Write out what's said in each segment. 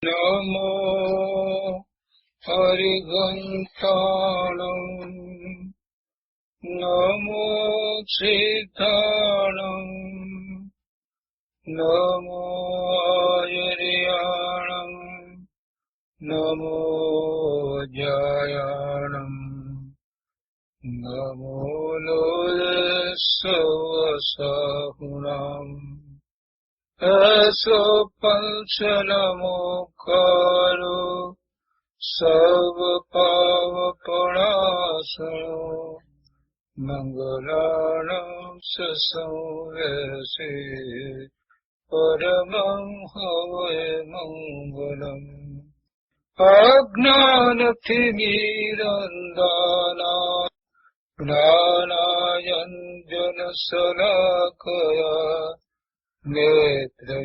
નમો હરિઘંટાણં નમો સિદ્ધાણં નમો આયર્યાણં નમો જયાણં નમો લોલસવસાહુણાં એસો પંચનમોકારો સર્વપાવપણાસનો મંગલાણં સસંવેસે પરમં હવૈ મંગલમ અજ્ઞાનતિમિરંધાના જ્ઞાનાંજનશલાકયા નેત્રયોન્મિલિतं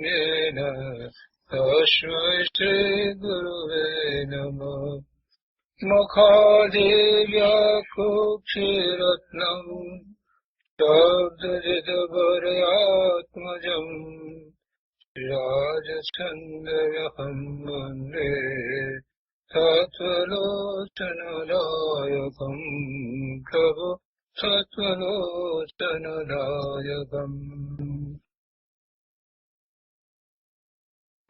येन तस्मै श्रीगुरुवे नमः मुखादिव्याकुक्षिरत्नं शब्दजितभरयात्मजं राजचन्द्रहं वन्दे तत्त्वलोचनदायकं प्रभु सत्वलोचनदायकम्।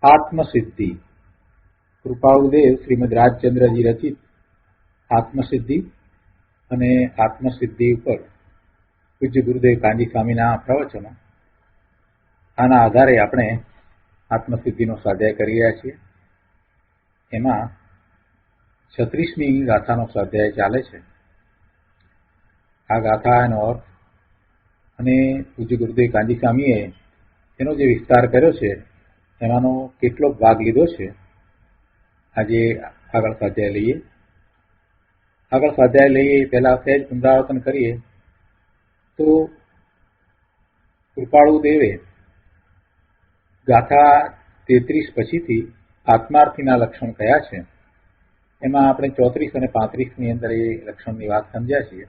આત્મસિદ્ધિ કૃપાળુદેવ શ્રીમદ રાજચંદ્રજી રચિત આત્મસિદ્ધિ અને આત્મસિદ્ધિ ઉપર પૂજ્ય ગુરુદેવ કાંજી સ્વામીના પ્રવચનો. આના આધારે આપણે આત્મસિદ્ધિનો સ્વાધ્યાય કરી રહ્યા છીએ. એમાં 36મી ગાથાનો સ્વાધ્યાય ચાલે છે. આ ગાથા એનો અર્થ અને પૂજ્ય ગુરુદેવ કાંજી સ્વામીએ એનો જે વિસ્તાર કર્યો છે એમાંનો કેટલો ભાગ લીધો છે આજે આગળ સ્વાધ્યાય લઈએ પહેલા સહેજ પુનરાવર્તન કરીએ તો કૃપાળુ દેવે ગાથા 33 પછીથી આત્માર્થીના લક્ષણ કયા છે એમાં આપણે 34 અને 35ની અંદર એ લક્ષણની વાત સમજ્યા છીએ.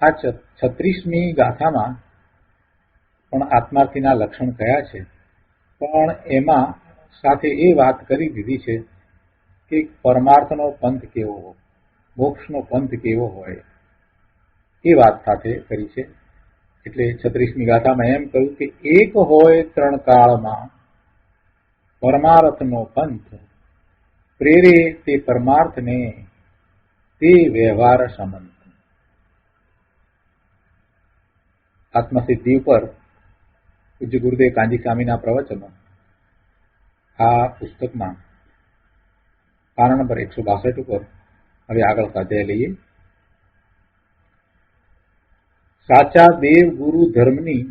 આ 36મી ગાથામાં પણ આત્માર્થીના લક્ષણ કયા છે, પણ એમાં સાથે એ વાત કરી દીધી છે કે પરમાર્થનો પંથ કેવો હોય, મોક્ષનો પંથ કેવો હોય એ વાત સાથે કરી છે. એટલે 36મી ગાથામાં એમ કહ્યું કે એક હોય ત્રણ કાળમાં પરમાર્થનો પંથ, પ્રેરે તે પરમાર્થને તે વ્યવહાર સમંત. આત્મસિદ્ધિ ઉપર પૂજ્ય ગુરુદેવ કાંજી સ્વામીના પ્રવચનો આ પુસ્તકમાં પાના નંબર 162 ઉપર હવે આગળ સ્વાધ્યાય લઈએ. સાચા દેવ ગુરુ ધર્મની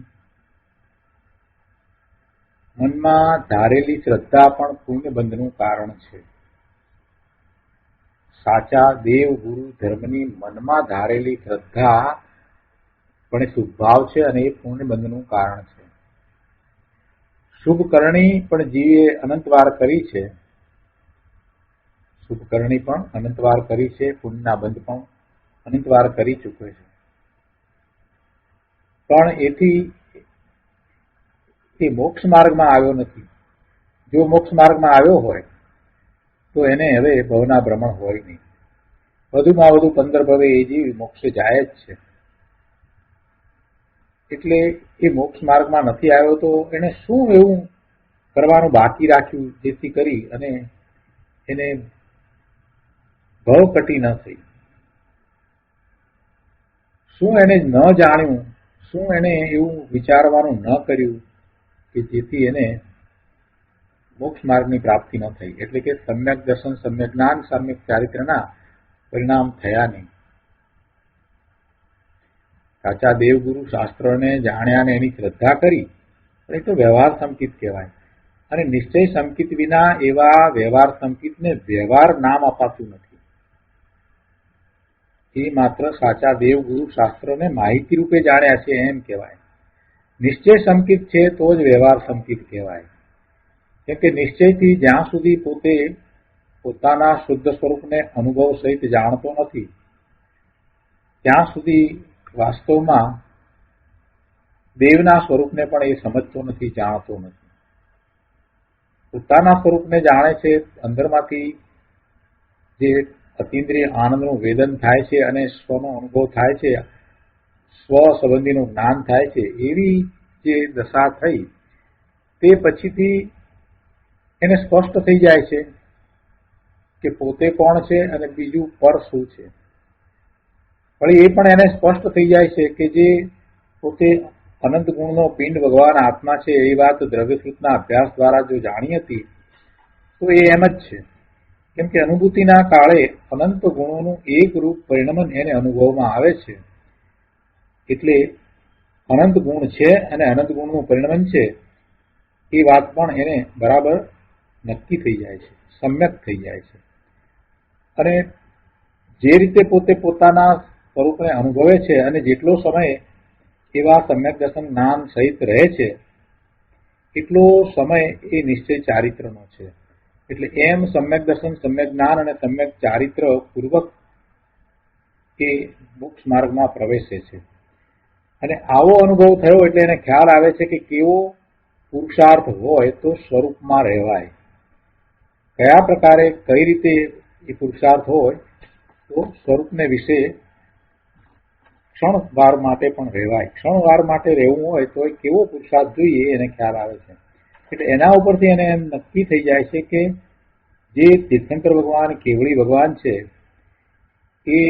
મનમાં ધારેલી શ્રદ્ધા પણ પુણ્યબંધનું કારણ છે. સાચા દેવ ગુરુ ધર્મની મનમાં ધારેલી શ્રદ્ધા પણ એ શુભભાવ છે અને એ પુણ્યબંધનું કારણ છે. શુભ કરણી પણ જીવે અનંતવાર કરી છે, શુભ કરણી પણ અનંતવાર કરી છે, પુણ્યના બંધ પણ અનંતવાર કરી ચૂક્યો છે. પણ એથી એ મોક્ષ માર્ગમાં આવ્યો નથી. જો મોક્ષ માર્ગમાં આવ્યો હોય તો એને હવે ભવના ભ્રમણ હોય નહીં. વધુમાં વધુ 15 ભવે એ જીવ મોક્ષે જાય જ છે. એટલે એ મોક્ષ માર્ગમાં નથી આવ્યો તો એને શું એવું કરવાનું બાકી રાખ્યું જેથી કરી અને એને ભવ કટી ન થઈ? શું એને ન જાણ્યું, શું એને એવું વિચારવાનું ન કર્યું કે જેથી એને મોક્ષ માર્ગની પ્રાપ્તિ ન થઈ? એટલે કે સમ્યક દર્શન, સમ્યક જ્ઞાન, સમ્યક ચારિત્રના પરિણામ થયા નહીં. સાચા દેવગુરુ શાસ્ત્રોને જાણ્યા ને એની શ્રદ્ધા કરી, એ તો વ્યવહાર સંકિત કહેવાય. અને નિશ્ચય સંકિત વિના એવા વ્યવહાર સંકિતને વ્યવહાર નામ અપાતું નથી. એ માત્ર સાચા દેવગુરુ શાસ્ત્રોને માહિતી રૂપે જાણ્યા છે એમ કહેવાય. નિશ્ચય સંકિત છે તો જ વ્યવહાર સંકિત કહેવાય. કેમ કે નિશ્ચયથી જ્યાં સુધી પોતે પોતાના શુદ્ધ સ્વરૂપને અનુભવ સહિત જાણતો નથી ત્યાં સુધી વાસ્તવમાં દેવના સ્વરૂપને પણ એ સમજતો નથી, જાણતો નથી. પોતાના સ્વરૂપને જાણે છે, અંદરમાંથી જે અતિન્દ્રિય આનંદનું વેદન થાય છે અને સ્વનો અનુભવ થાય છે, સ્વ સંબંધીનું જ્ઞાન થાય છે, એવી જે દશા થઈ તે પછીથી એને સ્પષ્ટ થઈ જાય છે કે પોતે કોણ છે અને બીજું પર શું છે. વળી એ પણ એને સ્પષ્ટ થઈ જાય છે કે જે પોતે અનંત ગુણનો પિંડ ભગવાન આત્મા છે એ વાત દ્રવ્યશ્રુતના અભ્યાસ દ્વારા જો જાણી હતી તો એ એમ જ છે. કેમ કે અનુભૂતિના કાળે અનંત ગુણોનું એક રૂપ પરિણમન એને અનુભવમાં આવે છે. એટલે અનંત ગુણ છે અને અનંત ગુણનું પરિણમન છે એ વાત પણ એને બરાબર નક્કી થઈ જાય છે, સમ્યક થઈ જાય છે. અને જે રીતે પોતે પોતાના સ્વરૂપને અનુભવે છે અને જેટલો સમય એવા સમ્યક દર્શન જ્ઞાન સહિત રહે છે એટલો સમય એ નિશ્ચય ચારિત્રનો છે. એટલે એમ સમ્યક દર્શન, સમ્યક જ્ઞાન અને સમ્યક ચારિત્ર પૂર્વક એ મોક્ષ માર્ગમાં પ્રવેશે છે. અને આવો અનુભવ થયો એટલે એને ખ્યાલ આવે છે કે કેવો પુરુષાર્થ હોય તો સ્વરૂપમાં રહેવાય, કયા પ્રકારે કઈ રીતે એ પુરુષાર્થ હોય તો સ્વરૂપને વિશે ક્ષણવાર માટે પણ રહેવાય. ક્ષણવાર માટે રહેવું હોય તો એ કેવો પુરુષાર્થ જોઈએ એને ખ્યાલ આવે છે. એટલે એના ઉપરથી એને એમ નક્કી થઈ જાય છે કે જે તીર્થંકર ભગવાન, કેવળી ભગવાન છે એ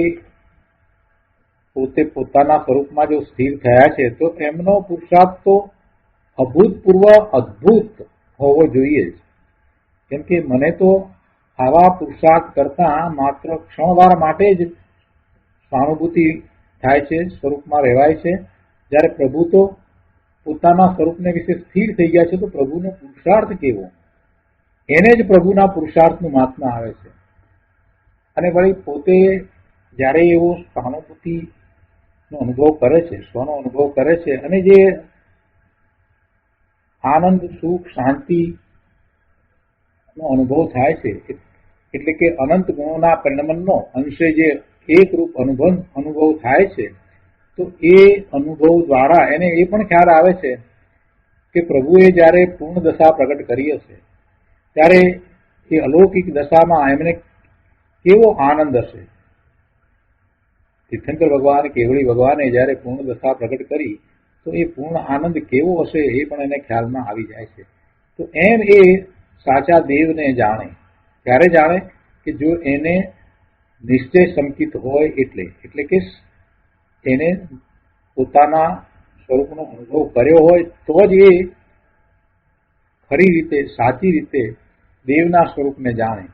પોતે પોતાના સ્વરૂપમાં જો સ્થિર થયા છે તો એમનો પુરુષાર્થ તો અભૂતપૂર્વ અદ્ભુત હોવો જોઈએ જ. કેમ કે મને તો આવા પુરુષાર્થ કરતા માત્ર ક્ષણવાર માટે જ સહાનુભૂતિ થાય છે, સ્વરૂપમાં રહેવાય છે. જ્યારે પ્રભુ તો પોતાના સ્વરૂપને વિશે સ્થિર થઈ ગયા છે તો પ્રભુનો પુરુષાર્થ કેવો, એને જ પ્રભુના પુરુષાર્થનું મહાત્મા આવે છે. અને વળી પોતે જ્યારે એવો સહાનુભૂતિનો અનુભવ કરે છે, સ્વનો અનુભવ કરે છે અને જે આનંદ, સુખ, શાંતિ નો અનુભવ થાય છે, એટલે કે અનંત ગુણોના પરિણમનનો અંશે જે એક રૂપ અનુભવ થાય છે, તો એ અનુભવ દ્વારા એને એ પણ ખ્યાલ આવે છે કે પ્રભુએ જ્યારે પૂર્ણ દશા પ્રગટ કરી હશે ત્યારે એ અલૌકિક દશામાં એમને કેવો આનંદ હશે. તીર્થંકર ભગવાન, કેવળી ભગવાને જ્યારે પૂર્ણ દશા પ્રગટ કરી તો એ પૂર્ણ આનંદ કેવો હશે એ પણ એને ખ્યાલમાં આવી જાય છે. તો એમ એ સાચા દેવને જાણે, ત્યારે જાણે કે જો એને નિશ્ચય સંકિત હોય એટલે કે એને પોતાના સ્વરૂપનો અનુભવ કર્યો હોય તો જ એ ખરી રીતે, સાચી રીતે દેવના સ્વરૂપને જાણે,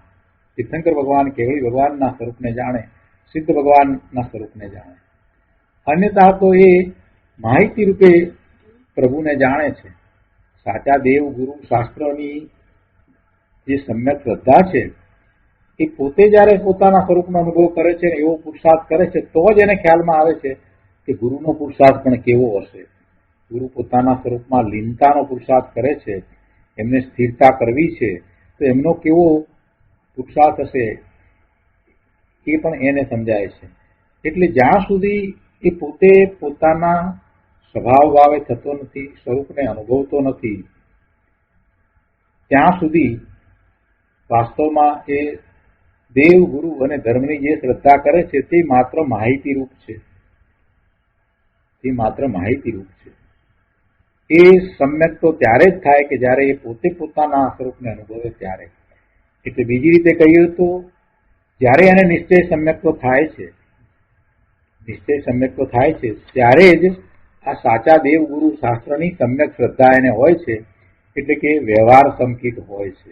તીર્થંકર ભગવાન, કેવળી ભગવાનના સ્વરૂપને જાણે, સિદ્ધ ભગવાનના સ્વરૂપને જાણે. અન્યથા તો એ માહિતી રૂપે પ્રભુને જાણે છે. સાચા દેવ, ગુરુ, શાસ્ત્રોની જે સમ્યક શ્રદ્ધા છે એ પોતે જ્યારે પોતાના સ્વરૂપનો અનુભવ કરે છે, એવો પુરુષાર્થ કરે છે તો જ એને ખ્યાલમાં આવે છે કે ગુરુનો પુરુષાર્થ પણ કેવો હશે. ગુરુ પોતાના સ્વરૂપમાં લીનતાનો પુરુષાર્થ કરે છે, એમને સ્થિરતા કરવી છે તો એમનો કેવો પુરુષાર્થ હશે એ પણ એને સમજાય છે. એટલે જ્યાં સુધી એ પોતે પોતાના સ્વભાવ ભાવે થતો નથી, સ્વરૂપને અનુભવતો નથી, ત્યાં સુધી વાસ્તવમાં એ દેવ, ગુરુ અને ધર્મની જે શ્રદ્ધા કરે છે તે માત્ર માહિતી રૂપ છે. એ માત્ર માહિતી રૂપ છે. એ સમ્યક તો ત્યારે જ થાય કે જ્યારે એ પોતે પોતાના સ્વરૂપને અનુભવે ત્યારે. એટલે બીજી રીતે કહીએ તો જ્યારે એને નિશ્ચય સમ્યક્ત્વ થાય છે, નિશ્ચય સમ્યક્ત્વ થાય છે ત્યારે જ આ સાચા દેવ, ગુરુ, શાસ્ત્રની સમ્યક શ્રદ્ધા એને હોય છે. એટલે કે વ્યવહાર સંકિત હોય છે.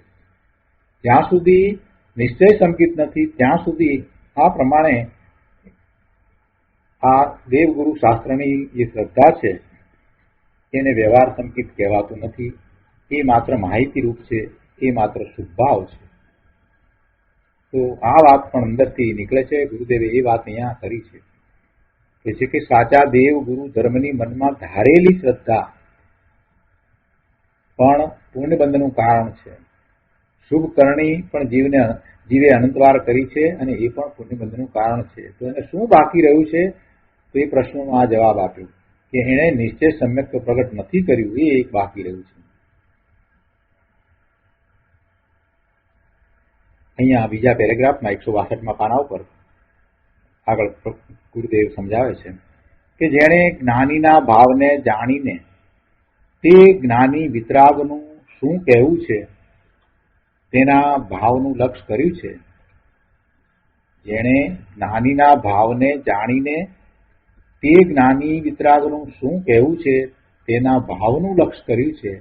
જ્યાં સુધી નિશ્ચય સંકિત નથી ત્યાં સુધી આ પ્રમાણે આ દેવ, ગુરુ, શાસ્ત્રની જે શ્રદ્ધા છે એને વ્યવહાર સંકિત કહેવાતું નથી. એ માત્ર માહિતી રૂપ છે, એ માત્ર શુભભાવ છે. તો આ વાત પણ અંદરથી નીકળે છે. ગુરુદેવે એ વાત અહીંયા કરી છે કે છે કે સાચા દેવ, ગુરુ, ધર્મની મનમાં ધારેલી શ્રદ્ધા પણ પુણ્યબંધનું કારણ છે. શુભ કરણી પણ જીવે અનંતવાર કરી છે અને એ પણ પુણ્યબંધનું કારણ છે. તો એને શું બાકી રહ્યું છે તો એ પ્રશ્નનો આ જવાબ આપ્યો કે એણે નિશ્ચય સમ્યક્ત્વ પ્રગટ નથી કર્યું, એ એક બાકી રહ્યું છે. અહીંયા બીજા પેરેગ્રાફમાં 162માં પાના ઉપર આગળ ગુરુદેવ સમજાવે છે કે જેણે જ્ઞાનીના ભાવને જાણીને તે જ્ઞાની વિતરાગનું શું કહેવું છે તેના ભાવનું લક્ષ કર્યું છે. જેણે જ્ઞાનીના ભાવને જાણીને તે જ્ઞાની વિતરાગનું શું કહેવું છે તેના ભાવનું લક્ષ કર્યું છે,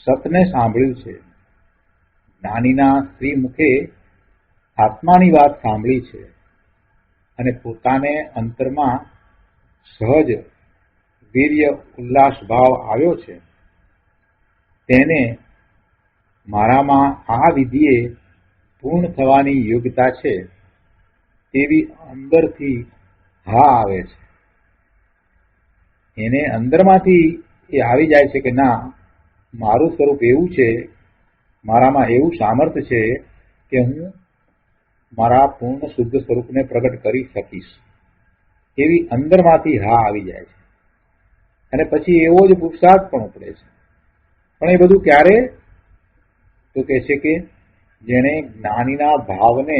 સતને સાંભળ્યું છે, જ્ઞાનીના શ્રી મુખે આત્માની વાત સાંભળી છે અને પોતાને અંતરમાં સહજ વીર્ય ઉલ્લાસ ભાવ આવ્યો છે, તેને મારામાં આ વિધિએ પૂર્ણ થવાની યોગ્યતા છે તેવી અંદરથી હા આવે છે. એને અંદરમાંથી એ આવી જાય છે કે ના, મારું સ્વરૂપ એવું છે, મારામાં એવું સામર્થ્ય છે કે હું મારા પૂર્ણ શુદ્ધ સ્વરૂપને પ્રગટ કરી શકીશ, એવી અંદરમાંથી હા આવી જાય છે. અને પછી એવો જ પુરુષાર્થ પણ ઉપડે છે. પણ એ બધું ક્યારે? તો કહે છે કે જેણે જ્ઞાનીના ભાવને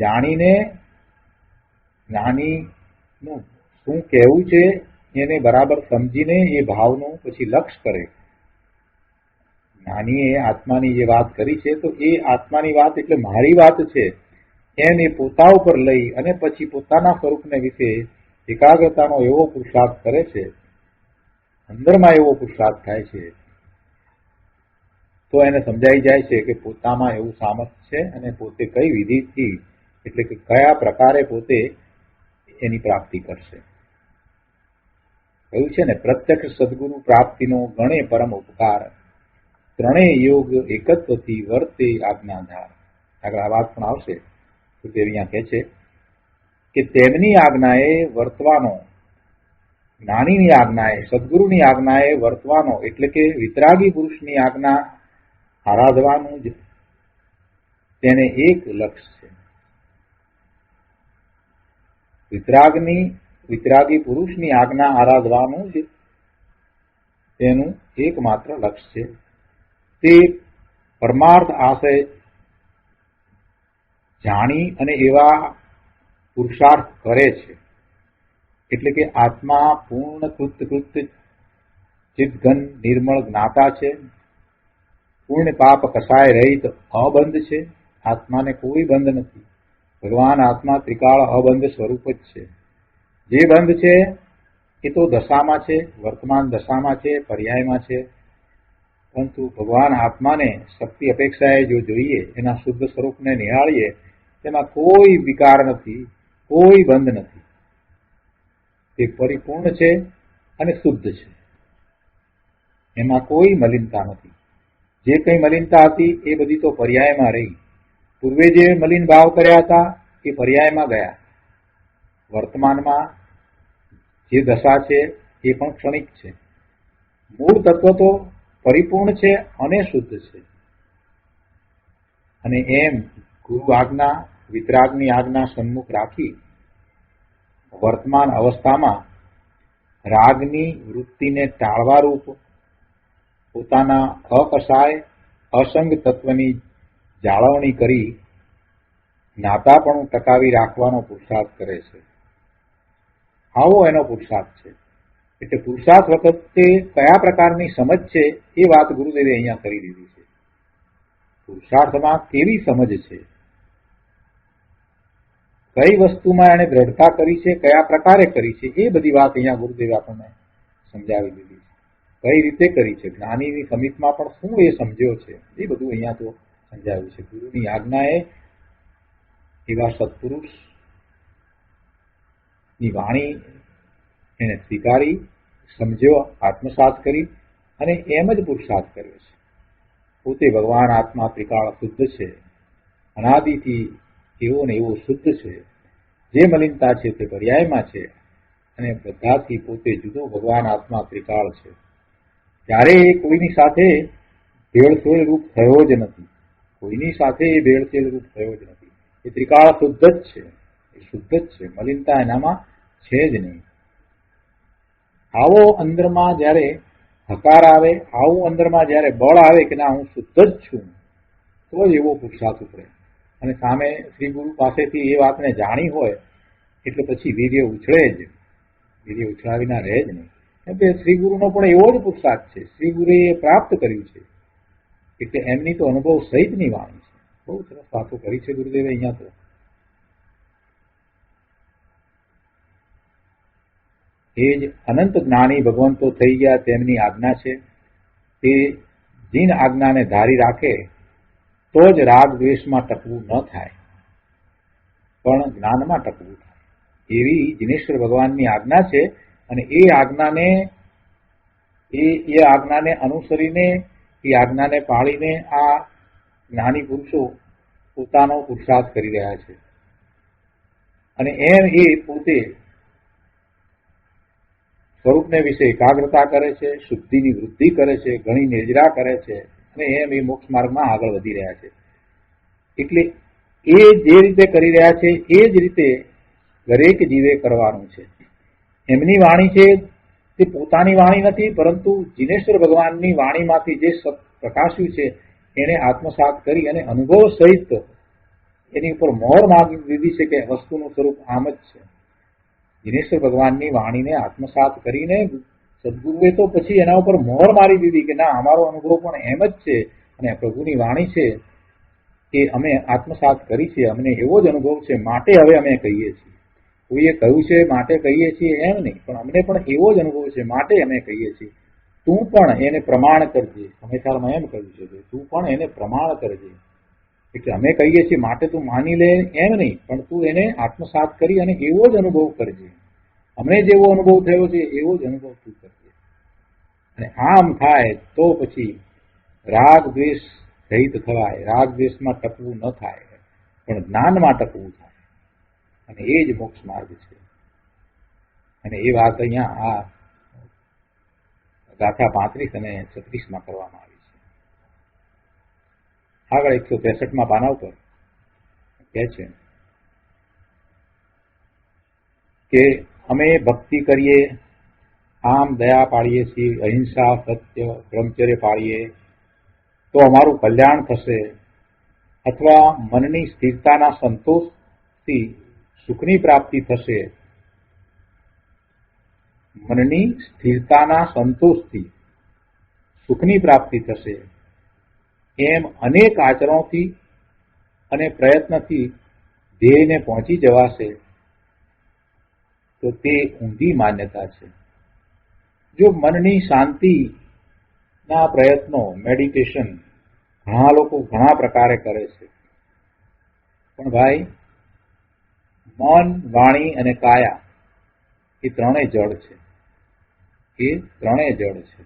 જાણીને જ્ઞાનીનું શું કહેવું છે એને બરાબર સમજીને એ ભાવનું પછી લક્ષ કરે. જ્ઞાનીએ આત્માની જે વાત કરી છે તો એ આત્માની વાત એટલે મારી વાત છે એને પોતા ઉપર લઈ અને પછી પોતાના સ્વરૂપને વિશે એકાગ્રતાનો એવો પુરુષાર્થ કરે છે, અંદરમાં એવો પુરુષાર્થ થાય છે, તો એને સમજાઈ જાય છે કે પોતામાં એવું સામર્થ્ય છે અને પોતે કઈ વિધિથી એટલે કે કયા પ્રકારે પોતે એની પ્રાપ્તિ કરશે. કહ્યું છે ને, પ્રત્યક્ષ સદગુરુ પ્રાપ્તિનો ગણે પરમ ઉપકાર, ત્રણેય યોગ એકત્વથી વર્તે આજ્ઞાધાર. આગળ આ વાત પણ આવશે. તે અહીંયા કહે છે કે તેમની આજ્ઞાએ વર્તવાનો, જ્ઞાનીની આજ્ઞાએ, સદગુરુની આજ્ઞાએ વર્તવાનો એટલે કે વિતરાગી પુરુષની આજ્ઞા આરાધવાનું જ તેને એક લક્ષ્ય છે. વિતરાગી પુરુષની આજ્ઞા આરાધવાનું જ તેનું એકમાત્ર લક્ષ્ય છે. તે પરમાર્થ આશય જાણી અને એવા પુરુષાર્થ કરે છે. એટલે કે આત્મા પૂર્ણ કૃત્ય ચિદઘન નિર્મળ જ્ઞાતા છે, પૂર્ણ પાપ કસાય રહિત અબંધ છે. આત્માને કોઈ બંધ નથી. ભગવાન આત્મા ત્રિકાળ અબંધ સ્વરૂપ જ છે. જે બંધ છે એ તો દશામાં છે, વર્તમાન દશામાં છે, પર્યાયમાં છે. પરંતુ ભગવાન આત્માને શક્તિ અપેક્ષાએ જો જોઈએ, એના શુદ્ધ સ્વરૂપને નિહાળીએ, તેમાં કોઈ વિકાર નથી, કોઈ બંધ નથી. તે પરિપૂર્ણ છે અને શુદ્ધ છે. એમાં કોઈ મલિનતા નથી. જે કંઈ મલિનતા હતી એ બધી તો પર્યાયમાં રહી. પૂર્વે જે મલિન ભાવ કર્યા હતા એ પર્યાયમાં ગયા. વર્તમાનમાં જે દશા છે એ પણ ક્ષણિક છે. મૂળ તત્વ તો પરિપૂર્ણ છે અને શુદ્ધ છે. અને એમ ગુરુ આજ્ઞા, વિતરાગની આજ્ઞા સન્મુખ રાખી વર્તમાન અવસ્થામાં રાગની વૃત્તિને ટાળવા રૂપ પોતાના અકસાય અસંગ તત્વની જાળવણી કરી જ્ઞાતાપણું ટકાવી રાખવાનો પુરુષાર્થ કરે છે. આવો એનો પુરુષાર્થ છે. એટલે પુરુષાર્થ વખતે કયા પ્રકારની સમજ છે એ વાત ગુરુદેવે અહીંયા કરી દીધી છે. પુરુષાર્થમાં કેવી સમજ છે, કઈ વસ્તુમાં એને દ્રઢતા કરી છે, કયા પ્રકારે કરી છે, એ બધી વાત અહીંયા ગુરુદેવે આપણને સમજાવી દીધી છે. કઈ રીતે કરી છે, જ્ઞાનીની સમીપમાં પણ શું એ સમજ્યો છે, એ બધું અહીંયા તો સમજાવ્યું છે. ગુરુની આજ્ઞાએ એવા સત્પુરુષની વાણી એને સ્વીકારી, સમજ્યો, આત્મસાત કરી અને એમ જ પુરુષાર્થ કર્યો છે. પોતે ભગવાન આત્મા ત્રિકાળ શુદ્ધ છે, અનાદિથી એવો ને એવો શુદ્ધ છે. જે મલિનતા છે તે પર્યાયમાં છે અને બધાથી પોતે જુદો ભગવાન આત્મા ત્રિકાળ છે. ત્યારે એ કોઈની સાથે ભેળસેળ રૂપ થયો જ નથી. કોઈની સાથે એ ભેળસેળ રૂપ થયો જ નથી. એ ત્રિકાળ શુદ્ધ જ છે, એ શુદ્ધ જ છે. મલિનતા એનામાં છે જ નહીં. આવો અંદરમાં જ્યારે હકાર આવે, આવું અંદરમાં જ્યારે બળ આવે કે ના હું શુદ્ધ જ છું, તો જ એવો પુરુષાર્થ ઉપડે. અને સામે શ્રી ગુરુ પાસેથી એ વાતને જાણી હોય એટલે પછી વીર્ય ઉછળે જ, વીર્ય ઉછળા વિના રહે જ નહીં. કેમ કે શ્રી ગુરુનો પણ એવો જ પુરુષાર્થ છે, શ્રી ગુરુએ પ્રાપ્ત કર્યું છે એટલે એમની તો અનુભવ સહિતની વાણી છે. બહુ સરસ વાતો કરી છે ગુરુદેવે અહીંયા તો. એ જ અનંત જ્ઞાની ભગવંતો થઈ ગયા તેમની આજ્ઞા છે. તે જીન આજ્ઞાને ધારી રાખે તો જ રાગ દ્વેષમાં ટકવું ન થાય, પણ જ્ઞાનમાં ટકવું થાય. એવી જિનેશ્વર ભગવાનની આજ્ઞા છે. અને એ આજ્ઞાને અનુસરીને, એ આજ્ઞાને પાળીને આ જ્ઞાની પુરુષો પોતાનો પુરુષાર્થ કરી રહ્યા છે. અને એમ એ પોતે સ્વરૂપને વિશે એકાગ્રતા કરે છે, શુદ્ધિની વૃદ્ધિ કરે છે, ઘણી નિર્જરા કરે છે, અને એમ એ મોક્ષ માર્ગમાં આગળ વધી રહ્યા છે. એટલે એ જે રીતે કરી રહ્યા છે એ જ રીતે દરેક જીવે કરવાનું છે. એમની વાણી છે તે પોતાની વાણી નથી, પરંતુ જિનેશ્વર ભગવાનની વાણીમાંથી જે સત પ્રકાશ્યું છે એને આત્મસાત કરી અને અનુભવ સહિત એની ઉપર મોહર માગી દીધી છે કે વસ્તુનું સ્વરૂપ આમ જ છે. જિનેશ્વર ભગવાનની વાણીને આત્મસાત કરીને સદગુરુએ તો પછી એના ઉપર મોહર મારી દીધી કે ના, અમારો અનુભવ પણ એમ જ છે અને પ્રભુની વાણી છે એ અમે આત્મસાત કરી છે, અમને એવો જ અનુભવ છે, માટે હવે અમે કહીએ છીએ. કોઈએ કહ્યું છે માટે કહીએ છીએ એમ નહીં, પણ અમને પણ એવો જ અનુભવ છે માટે અમે કહીએ છીએ. તું પણ એને પ્રમાણ કરજે. સમયસારમાં એમ કહ્યું છે કે તું પણ એને પ્રમાણ કરજે. એટલે અમે કહીએ છીએ માટે તું માની લે એમ નહીં, પણ તું એને આત્મસાત કરી અને એવો જ અનુભવ કરજે. અમને જેવો અનુભવ થયો છે એવો જ અનુભવ તું કરજે. અને આમ થાય તો પછી રાગ દ્વેષ રહિત થવાય. રાગ દ્વેષમાં ટકવું ન થાય, પણ જ્ઞાનમાં ટકવું થાય. અને એ જ મોક્ષ માર્ગ છે. અને એ વાત અહીંયા આ ગાથા 35 અને 36 કરવામાં આવી છે. આગળ 163 પાના ઉપર કહે છે કે અમે ભક્તિ કરીએ, આમ દયા પાળીએ છીએ, અહિંસા, સત્ય, બ્રહ્મચર્ય પાળીએ તો અમારું કલ્યાણ થશે, અથવા મનની સ્થિરતાના સંતોષથી સુખની પ્રાપ્તિ થશે. મનની સ્થિરતાના સંતોષથી સુખની પ્રાપ્તિ થશે. એમ અનેક આચરણોથી અને પ્રયત્નથી ધ્યેયને પહોંચી જવાશે. તો તે ઊંધી માન્યતા છે. જો મનની શાંતિના પ્રયત્નો, મેડિટેશન ઘણા લોકો ઘણા પ્રકારે કરે છે, પણ ભાઈ મન, વાણી અને કાયા એ ત્રણેય જડ છે. એ ત્રણેય જડ છે.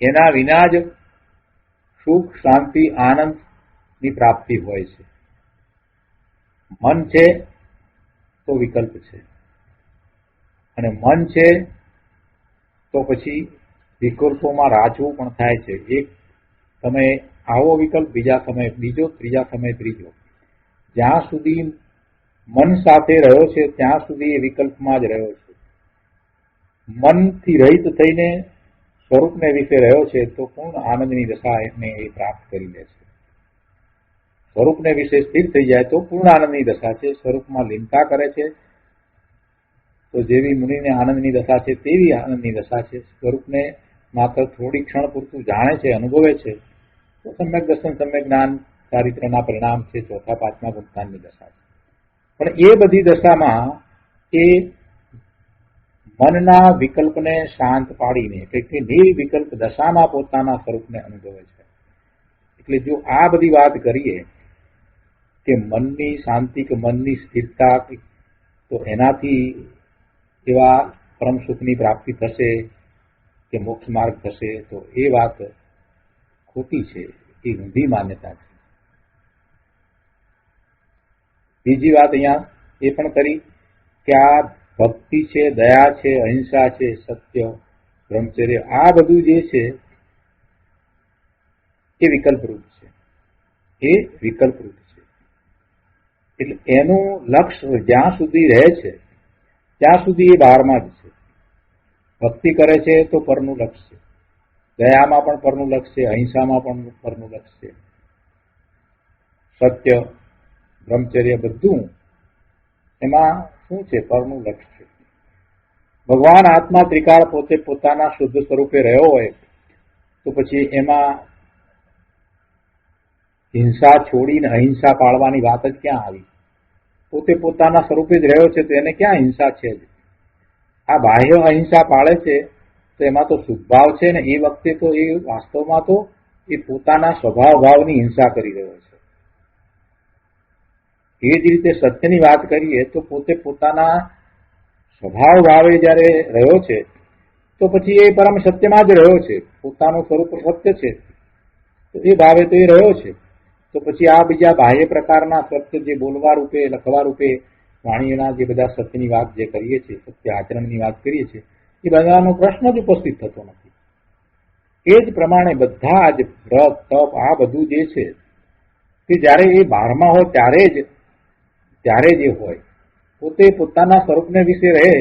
એના વિના જ સુખ, શાંતિ, આનંદની પ્રાપ્તિ હોય છે. મન છે તો વિકલ્પ છે, અને મન છે તો પછી વિકલ્પોમાં રાચવું પણ થાય છે. એક સમયે આવો વિકલ્પ, બીજા સમયે બીજો, ત્રીજા સમયે ત્રીજો. જ્યાં સુધી મન સાથે રહ્યો છે ત્યાં સુધી એ વિકલ્પમાં જ રહ્યો છે. મનથી રહિત થઈને સ્વરૂપને વિશે રહ્યો છે તો પૂર્ણ આનંદની દશા એને એ પ્રાપ્ત કરી લે છે. સ્વરૂપને વિશે સ્થિર થઈ જાય તો પૂર્ણ આનંદની દશા છે. સ્વરૂપમાં લીનતા કરે છે તો જેવી મુનિને આનંદની દશા છે તેવી આનંદની દશા છે. સ્વરૂપને માત્ર થોડી ક્ષણ પૂરતું જાણે છે, અનુભવે છે તો સમ્યક દર્શન, સમ્યક જ્ઞાન, ચારિત્રના પરિણામ છે, ચોથા પાંચમા ગુણસ્થાનની દશા છે. પણ એ બધી દશામાં એ મનના વિકલ્પને શાંત પાડીને, એટલે કે નિર્વિકલ્પ દશામાં પોતાના સ્વરૂપને અનુભવે છે. એટલે જો આ બધી વાત કરીએ કે મનની શાંતિ કે મનની સ્થિરતા, તો એનાથી એવા પરમ સુખની પ્રાપ્તિ થશે કે મોક્ષ માર્ગ થશે, તો એ વાત ખોટી છે. એ ઊંધી માન્યતા છે. બીજી વાત અહીંયા એ પણ કરી કે આ ભક્તિ છે, દયા છે, અહિંસા છે, સત્ય, બ્રહ્મચર્ય, આ બધું જે છે એ વિકલ્પરૂપ છે. એ વિકલ્પરૂપ છે. એટલે એનું લક્ષ્ય જ્યાં સુધી રહે છે ત્યાં સુધી એ બહારમાં જ છે. ભક્તિ કરે છે તો પરનું લક્ષ્ય છે, દયામાં પણ પરનું લક્ષ છે, અહિંસામાં પણ પરનું લક્ષ છે, સત્ય, બ્રહ્મચર્ય બધું એમાં શું છે? પરનું લક્ષ છે. ભગવાન આત્મા ત્રિકાળ પોતે પોતાના શુદ્ધ સ્વરૂપે રહ્યો હોય તો પછી એમાં હિંસા છોડીને અહિંસા પાળવાની વાત જ ક્યાં આવી? પોતે પોતાના સ્વરૂપે જ રહ્યો છે તો એને ક્યાં હિંસા છે? આ બાહ્ય અહિંસા પાળે છે તો એમાં તો સુખભાવ છે ને, એ વખતે તો એ વાસ્તવમાં તો એ પોતાના સ્વભાવ ભાવની હિંસા કરી રહ્યો છે. એ જ રીતે સત્યની વાત કરીએ તો પોતે પોતાના સ્વભાવ ભાવે જયારે રહ્યો છે તો પછી એ પરમ સત્યમાં જ રહ્યો છે. પોતાનું સ્વરૂપ સત્ય છે તો એ ભાવે તો એ રહ્યો છે. તો પછી આ બીજા બાહ્ય પ્રકારના સત્ય જે બોલવા રૂપે, લખવા રૂપે વાણીના જે બધા સત્યની વાત જે કરીએ છીએ, સત્ય આચરણની વાત કરીએ છીએ, એ બધાનો પ્રશ્ન જ ઉપસ્થિત થતો નથી. એ જ પ્રમાણે બધા જ વ્રત, તપ, આ બધું જે છે કે જ્યારે એ બહારમાં હોય ત્યારે જ એ હોય. પોતે પોતાના સ્વરૂપને વિશે રહે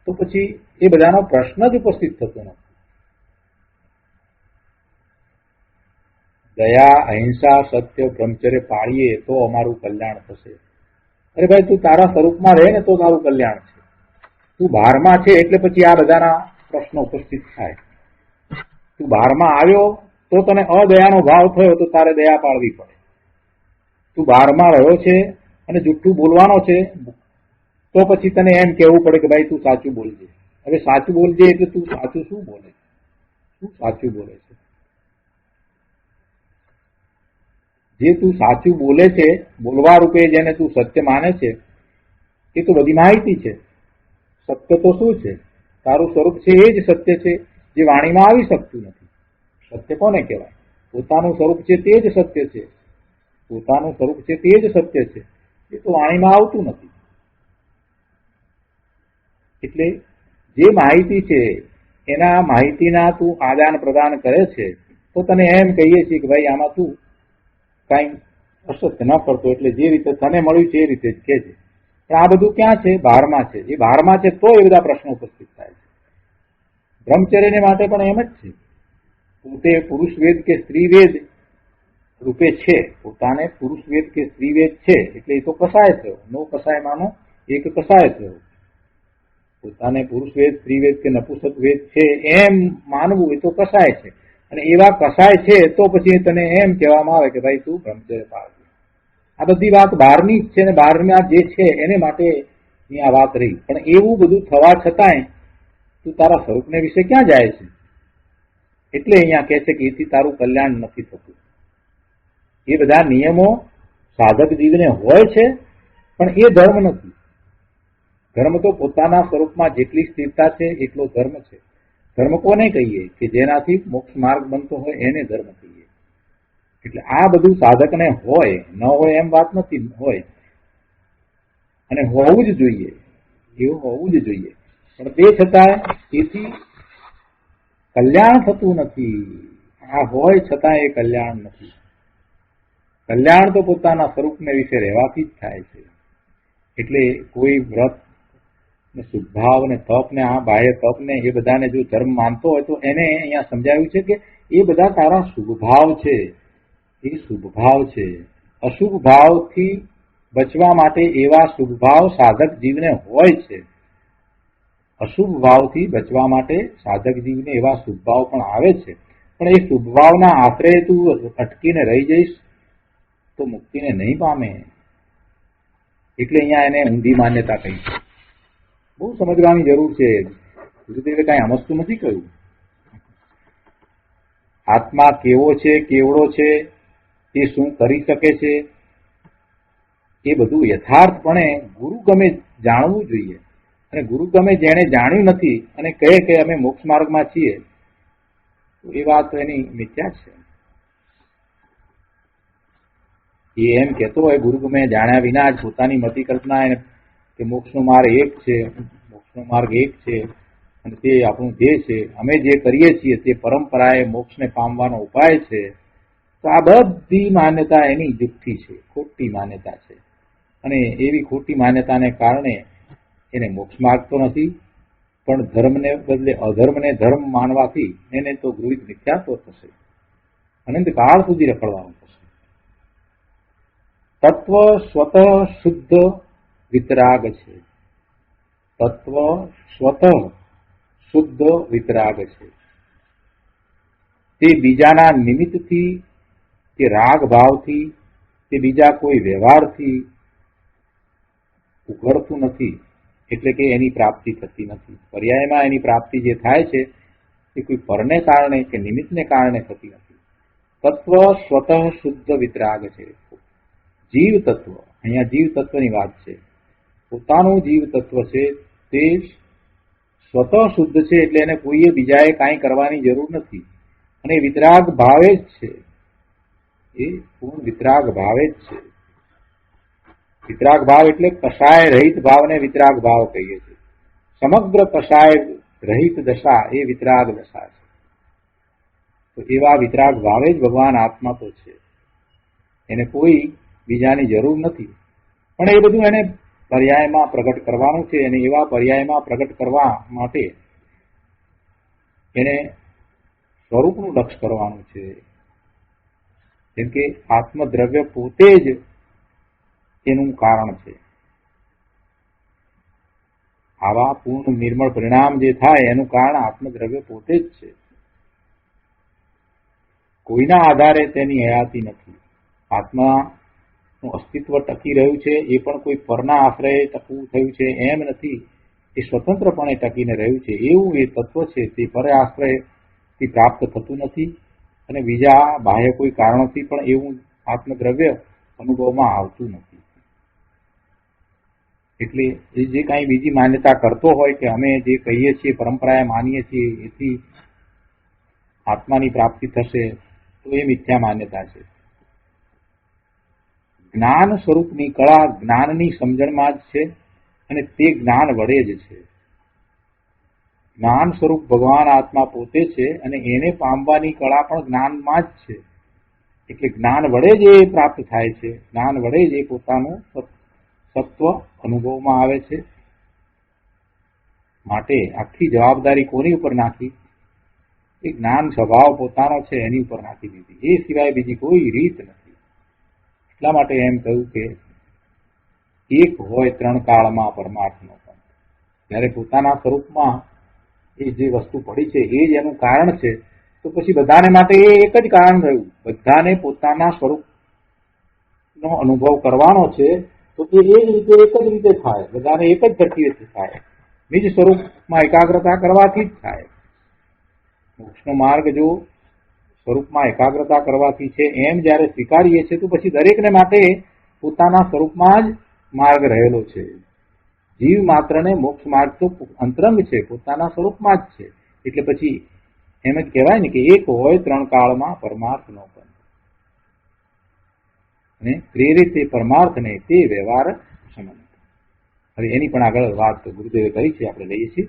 તો પછી એ બધાનો પ્રશ્ન જ ઉપસ્થિત થતો નથી. દયા, અહિંસા, સત્ય, બ્રહ્મચર્ય પાળીએ તો અમારું કલ્યાણ થશે. અરે ભાઈ, તું તારા સ્વરૂપમાં રહે ને તો તારું કલ્યાણ છે. તું બહારમાં છે એટલે પછી આ બધાના પ્રશ્નો ઉપસ્થિત થાય. તું બહારમાં આવ્યો તો તને અદયાનો ભાવ થયો તો તારે દયા પાળવી પડે. તું બહારમાં રહ્યો છે અને જુઠ્ઠું બોલવાનો છે તો પછી તને એમ કહેવું પડે કે ભાઈ તું સાચું બોલજે. હવે સાચું બોલજે એટલે તું સાચું શું બોલે? શું સાચું બોલે છે? જે તું સાચું બોલે છે, બોલવા રૂપે જેને તું સત્ય માને છે, એ તો બધી માહિતી છે. સત્ય તો શું છે? તારું સ્વરૂપ છે એ જ સત્ય છે, જે વાણીમાં આવી શકતું નથી. સત્ય કોને કહેવાય? પોતાનું સ્વરૂપ છે તે જ સત્ય છે. પોતાનું સ્વરૂપ છે તે જ સત્ય છે, એ તો વાણીમાં આવતું નથી. એટલે જે માહિતી છે એના માહિતીના તું આદાન પ્રદાન કરે છે તો તને એમ કહીએ છીએ કે ભાઈ આમાં તું કઈ અસત્ય ન કરતો, એટલે જે રીતે તને મળ્યું છે એ રીતે જ કહેજે. પણ આ બધું ક્યાં છે? બહારમાં છે. એ બહારમાં છે તો એ બધા પ્રશ્નો ઉપસ્થિત થાય છે. બ્રહ્મચર્યને માટે પણ એમ જ છે. પોતે પુરુષ વેદ કે સ્ત્રી વેદ રૂપે છે, પોતાને પુરુષ વેદ કે સ્ત્રી વેદ છે એટલે એ તો કસાય થયો. નો કસાયમાંનો એક કસાય થયો. પોતાને પુરુષ વેદ, સ્ત્રી વેદ કે નપુંસક વેદ છે એમ માનવું એ તો કસાય છે. અને એવા કસાય છે તો પછી તને એમ કહેવામાં આવે કે ભાઈ તું બ્રહ્મચર્ય પાળજે. આ બધી વાત બહારની જ છે ને બહારના જે છે એને માટે આ વાત રહી. પણ એવું બધું થવા છતાંય તું તારા સ્વરૂપને વિશે ક્યાં જાય છે? એટલે અહીંયા કહે છે કે એથી તારું કલ્યાણ નથી થતું. એ બધા નિયમો સાધક જીવને હોય છે પણ એ ધર્મ નથી. ધર્મ તો પોતાના સ્વરૂપમાં જેટલી સ્થિરતા છે એટલો ધર્મ છે. ધર્મ કોને કહીએ? કે જેનાથી મોક્ષ માર્ગ બનતો હોય એને ધર્મ કહીએ. એટલે આ બધું સાધકને હોય, ન હોય એમ વાત નથી, હોય અને હોવું જ જોઈએ, એવું હોવું જ જોઈએ. પણ તે છતાં એથી કલ્યાણ થતું નથી. આ હોય છતાં એ કલ્યાણ નથી. કલ્યાણ તો પોતાના સ્વરૂપને વિશે રહેવાથી જ થાય છે. એટલે કોઈ વ્રત ને શુદ્ધભાવ ને તપ ને આ બાહ્ય તપ ને એ બધાને જો ધર્મ માનતો હોય તો એને અહીંયા સમજાવ્યું છે કે એ બધા તારા શુભ ભાવ છે. એ શુભ ભાવ છે. અશુભ ભાવથી બચવા માટે એવા શુભ ભાવ સાધક જીવને હોય છે. અશુભ ભાવથી બચવા માટે સાધક જીવને એવા શુભ ભાવ પણ આવે છે. પણ એ શુભ ભાવના આશરે તું અટકીને રહી જઈશ તો મુક્તિને નહીં પામે. એટલે અહીંયા એને ઊંધી માન્યતા કહી છે. બહુ સમજવાની જરૂર છે. ગુરુદેવે કઈ સમજતું નથી કહ્યું. આત્મા કેવો છે, કેવડો છે, એ શું કરી શકે છે, એ બધું યથાર્થપણે ગુરુ ગમે જાણવું જોઈએ. અને ગુરુ ગમે જેણે જાણ્યું નથી અને કહે કે અમે મોક્ષ માર્ગમાં છીએ તો એ વાત એની મિથ્યા છે. એ એમ કહેતો હોય ગુરુ ગમે જાણ્યા વિના જ પોતાની મતિ કલ્પના એને કે મોક્ષનો માર્ગ એક છે, મોક્ષનો માર્ગ એક છે અને તે આપણું ધ્યેય છે, અમે જે કરીએ છીએ તે પરંપરાએ મોક્ષને પામવાનો ઉપાય છે, તો આ બધી માન્યતા એની જુઠ્ઠી છે, ખોટી માન્યતા છે. અને એવી ખોટી માન્યતાને કારણે એને મોક્ષ માર્ગ તો નથી પણ ધર્મને બદલે અધર્મને ધર્મ માનવાથી એને તો ગૃહિત મિથ્યાત્વ થશે, અનંત કાળ સુધી રખડવાનું થશે. તત્વ સ્વતઃ શુદ્ધ વિતરાગ છે. તત્વ સ્વતઃ શુદ્ધ વિતરાગ છે. તે બીજાના નિમિત્તથી કે રાગ ભાવથી કે બીજા કોઈ વ્યવહારથી ઉઘડતું નથી, એટલે કે એની પ્રાપ્તિ થતી નથી. પર્યાયમાં એની પ્રાપ્તિ જે થાય છે એ કોઈ પરને કારણે કે નિમિત્તને કારણે થતી નથી. તત્વ સ્વતઃ શુદ્ધ વિતરાગ છે. જીવ તત્વ, અહીંયા જીવ તત્વની વાત છે. પોતાનું જીવ તત્વ છે તે સ્વતઃ શુદ્ધ છે, એટલે એને કોઈએ બીજાએ કાંઈ કરવાની જરૂર નથી, અને વિતરાગ ભાવે જ છે. એ પૂર્ણ વિતરાગ ભાવે જ છે. વિતરાગ ભાવ એટલે કષાય રહિત ભાવને વિતરાગ ભાવ કહીએ છીએ. સમગ્ર કષાય રહિત દશા એ વિતરાગ દશા છે. તો એવા વિતરાગ ભાવે જ ભગવાન આત્મા તો છે, એને કોઈ બીજાની જરૂર નથી. પણ એ બધું એને પર્યાયમાં પ્રગટ કરવાનું છે, અને એવા પર્યાયમાં પ્રગટ કરવા માટે એને સ્વરૂપનું લક્ષ કરવાનું છે. જેમ કે આત્મદ્રવ્ય પોતે જ એનું કારણ છે. આવા પૂર્ણ નિર્મળ પરિણામ જે થાય એનું કારણ આત્મદ્રવ્ય પોતે જ છે. કોઈના આધારે તેની હયાતી નથી. આત્માનું અસ્તિત્વ ટકી રહ્યું છે એ પણ કોઈ પરના આશ્રયે ટકવું થયું છે એમ નથી, એ સ્વતંત્રપણે ટકીને રહ્યું છે. એવું એ તત્વ છે, તે પર આશ્રયથી પ્રાપ્ત થતું નથી, અને બીજા બાહ્ય કોઈ કારણોથી પણ એવું આત્મદ્રવ્ય અનુભવમાં આવતું નથી. એટલે એ જે કાંઈ બીજી માન્યતા કરતો હોય કે અમે જે કહીએ છીએ પરંપરાએ માનીએ છીએ એથી આત્માની પ્રાપ્તિ થશે, તો એ મિથ્યા માન્યતા છે. જ્ઞાન સ્વરૂપની કળા જ્ઞાનની સમજણમાં જ છે, અને તે જ્ઞાન વડે જ છે. જ્ઞાન સ્વરૂપ ભગવાન આત્મા પોતે છે, અને એને પામવાની કળા પણ જ્ઞાનમાં જ છે. એટલે જ્ઞાન વડે જ એ પ્રાપ્ત થાય છે, જ્ઞાન વડે જ એ પોતાનું સત્વ અનુભવમાં આવે છે. માટે આખી જવાબદારી કોની ઉપર નાખી? એ જ્ઞાન સ્વભાવ પોતાનો છે એની ઉપર નાખી દીધી. એ સિવાય બીજી કોઈ રીત નથી. એટલા માટે એમ કહ્યું કે એક હોય ત્રણ કાળમાં પરમાર્થનો પંથ. જ્યારે પોતાના સ્વરૂપમાં એ જે વસ્તુ પડી છે એ જ એનું કારણ છે, તો પછી બધાને માટે એ એક જ કારણ રહ્યું. બધાને પોતાના સ્વરૂપનો અનુભવ કરવાનો છે, તો એ એક જ રીતે થાય. બધાને એક જ ગતિએથી થાય. નિજ સ્વરૂપમાં એકાગ્રતા કરવાથી જ થાય. મોક્ષનો માર્ગ જો સ્વરૂપમાં એકાગ્રતા કરવાથી છે એમ જ્યારે સ્વીકારીએ છીએ, તો પછી દરેકને માટે પોતાના સ્વરૂપમાં જ માર્ગ રહેલો છે. જીવ માત્રને મોક્ષ માર્ગ તો અંતરંગ છે, પોતાના સ્વરૂપમાં જ છે. એટલે પછી એમ જ કહેવાય ને કે એક હોય ત્રણ કાળમાં પરમાર્થનો પંથ. અને પ્રેરિત તે પરમાર્થને તે વ્યવહાર સંબંધ. હવે એની પણ આગળ વાત ગુરુદેવે કરી છે, આપણે લઈએ છીએ.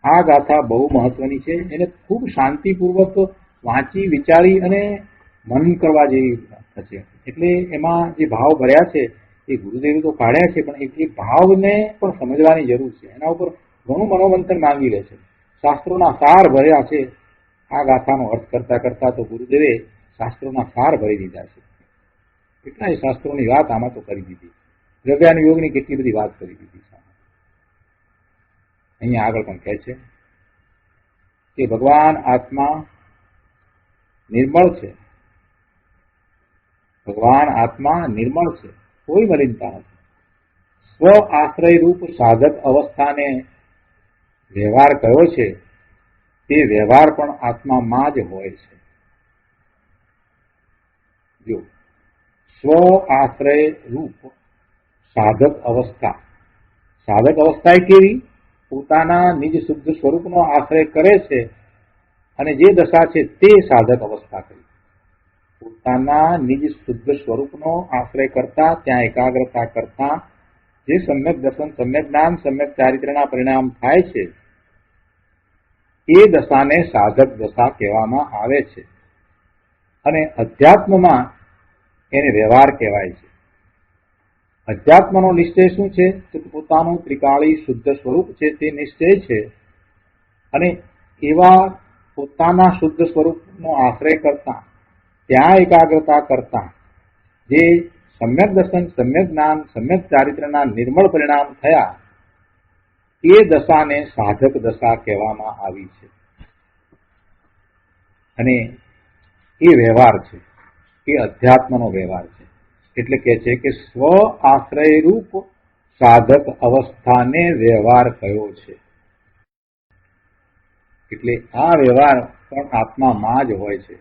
આ ગાથા બહુ મહત્વની છે. એને ખૂબ શાંતિપૂર્વક વાંચી વિચારી અને મનન કરવા જેવી છે. એટલે એમાં જે ભાવ ભર્યા છે એ ગુરુદેવે તો કાઢ્યા છે, પણ એ ભાવને પણ સમજવાની જરૂર છે. એના ઉપર ઘણું મનોમંથન માંગી લે છે. શાસ્ત્રોના સાર ભર્યા છે. આ ગાથાનો અર્થ કરતા કરતા તો ગુરુદેવે શાસ્ત્રોના સાર ભરી દીધા છે. કેટલાય શાસ્ત્રોની વાત આમાં તો કરી દીધી. દ્રવ્યાનુયોગની કેટલી બધી વાત કરી દીધી છે. અહીંયા આગળ પણ કહે છે કે ભગવાન આત્મા નિર્મળ છે. ભગવાન આત્મા નિર્મળ છે, કોઈ મલિનતા નથી. સ્વ આશ્રય રૂપ સાધક અવસ્થાને વ્યવહાર કયો છે તે વ્યવહાર પણ આત્મામાં જ હોય છે. જો સ્વ આશ્રય રૂપ સાધક અવસ્થા, સાધક અવસ્થા એ કેવી? પોતાના નિજ શુદ્ધ સ્વરૂપનો આશ્રય કરે છે, અને જે દશા છે તે સાધક અવસ્થા કરી. પોતાના નિજ શુદ્ધ સ્વરૂપનો આશ્રય કરતા, ત્યાં એકાગ્રતા કરતા જે સમ્યક દર્શન, સમ્યક જ્ઞાન, સમ્યક ચારિત્રના પરિણામ થાય છે, એ દશાને સાધક દશા કહેવામાં આવે છે. અને અધ્યાત્મમાં એને વ્યવહાર કહેવાય છે. અધ્યાત્મનો નિશ્ચય શું છે? તો પોતાનું ત્રિકાળી શુદ્ધ સ્વરૂપ છે તે નિશ્ચય છે, અને એવા પોતાના શુદ્ધ સ્વરૂપનો આશ્રય કરતા, ત્યાં એકાગ્રતા કરતા જે સમ્યક દર્શન, સમ્યક જ્ઞાન, સમ્યક ચારિત્રના નિર્મળ પરિણામ થયા, એ દશાને સાધક દશા કહેવામાં આવી છે. અને એ વ્યવહાર છે, એ અધ્યાત્મનો વ્યવહાર છે. એટલે કે છે કે સ્વ આશ્રયરૂપ સાધક અવસ્થાને વ્યવહાર કયો છે. એટલે આ વ્યવહાર પણ આત્મામાં જ હોય છે.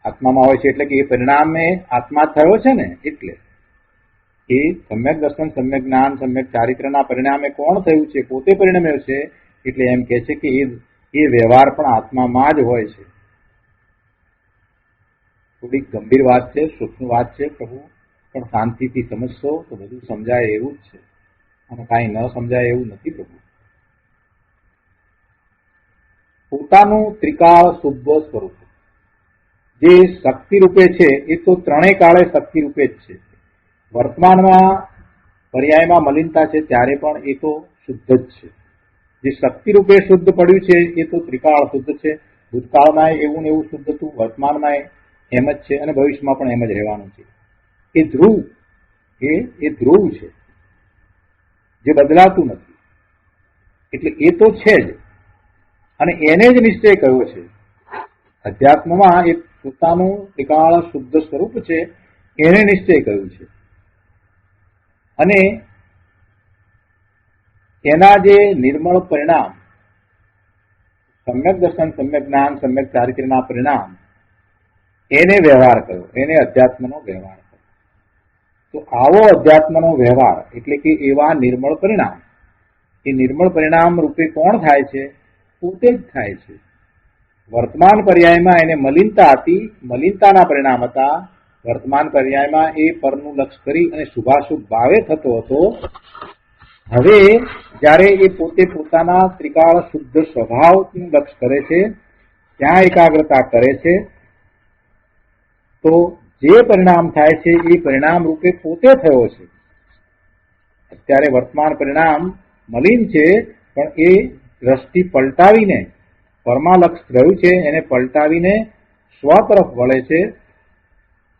આત્મામાં હોય છે એટલે કે એ પરિણામે આત્મા થયો છે ને, એટલે એ સમ્યક દર્શન, સમ્યક જ્ઞાન, સમ્યક ચારિત્રના પરિણામે કોણ થયું છે? પોતે પરિણમ્યો છે. એટલે એમ કે છે કે એ વ્યવહાર પણ આત્મામાં જ હોય છે. થોડીક ગંભીર વાત છે, સૂક્ષ્મ વાત છે પ્રભુ, પણ શાંતિથી સમજશો તો બધું સમજાય એવું જ છે, અને કાંઈ ન સમજાય એવું નથી પ્રભુ. પોતાનું ત્રિકાળ શુદ્ધ સ્વરૂપ જે શક્તિ રૂપે છે, એ તો ત્રણેય કાળે શક્તિ રૂપે જ છે. વર્તમાનમાં પર્યાયમાં મલિનતા છે ત્યારે પણ એ તો શુદ્ધ જ છે. જે શક્તિ રૂપે શુદ્ધ પડ્યું છે એ તો ત્રિકાળ શુદ્ધ છે. ભૂતકાળમાં એવું ને એવું શુદ્ધ હતું, વર્તમાનમાં એમ જ છે, અને ભવિષ્યમાં પણ એમ જ રહેવાનું છે. એ ધ્રુવ, એ ધ્રુવ છે જે બદલાતું નથી. એટલે એ તો છે જ, અને એને જ નિશ્ચય કર્યો છે. અધ્યાત્મમાં એ પોતાનું ત્રિકાળ શુદ્ધ સ્વરૂપ છે, એને નિશ્ચય કર્યું છે. અને એના જે નિર્મળ પરિણામ, સમ્યક દર્શન, સમ્યક જ્ઞાન, સમ્યક ચારિત્રના પરિણામ, એને વ્યવહાર કર્યો, એને અધ્યાત્મનો વ્યવહાર કર્યો. તો આવો અધ્યાત્મનો વ્યવહાર એટલે કે એવા નિર્મળ પરિણામ, એ નિર્મળ પરિણામ રૂપે કોણ થાય છે? પોતે જ થાય છે. વર્તમાન પર્યાયમાં એને મલિનતા હતી, મલિનતાના પરિણામ હતા. વર્તમાન પર્યાયમાં એ પરનું લક્ષ કરી અને શુભાશુભ ભાવે થતો હતો. હવે જ્યારે એ પોતે પોતાના ત્રિકાળ શુદ્ધ સ્વભાવનું લક્ષ કરે છે, ત્યાં એકાગ્રતા કરે છે, તો જે પરિણામ થાય છે એ પરિણામ રૂપે પોતે થયો છે. અત્યારે વર્તમાન પરિણામ મલિન છે, પણ એ દ્રષ્ટિ પલટાવીને પરમાલક્ષ રહ્યું છે, એને પલટાવીને સ્વ તરફ વળે છે.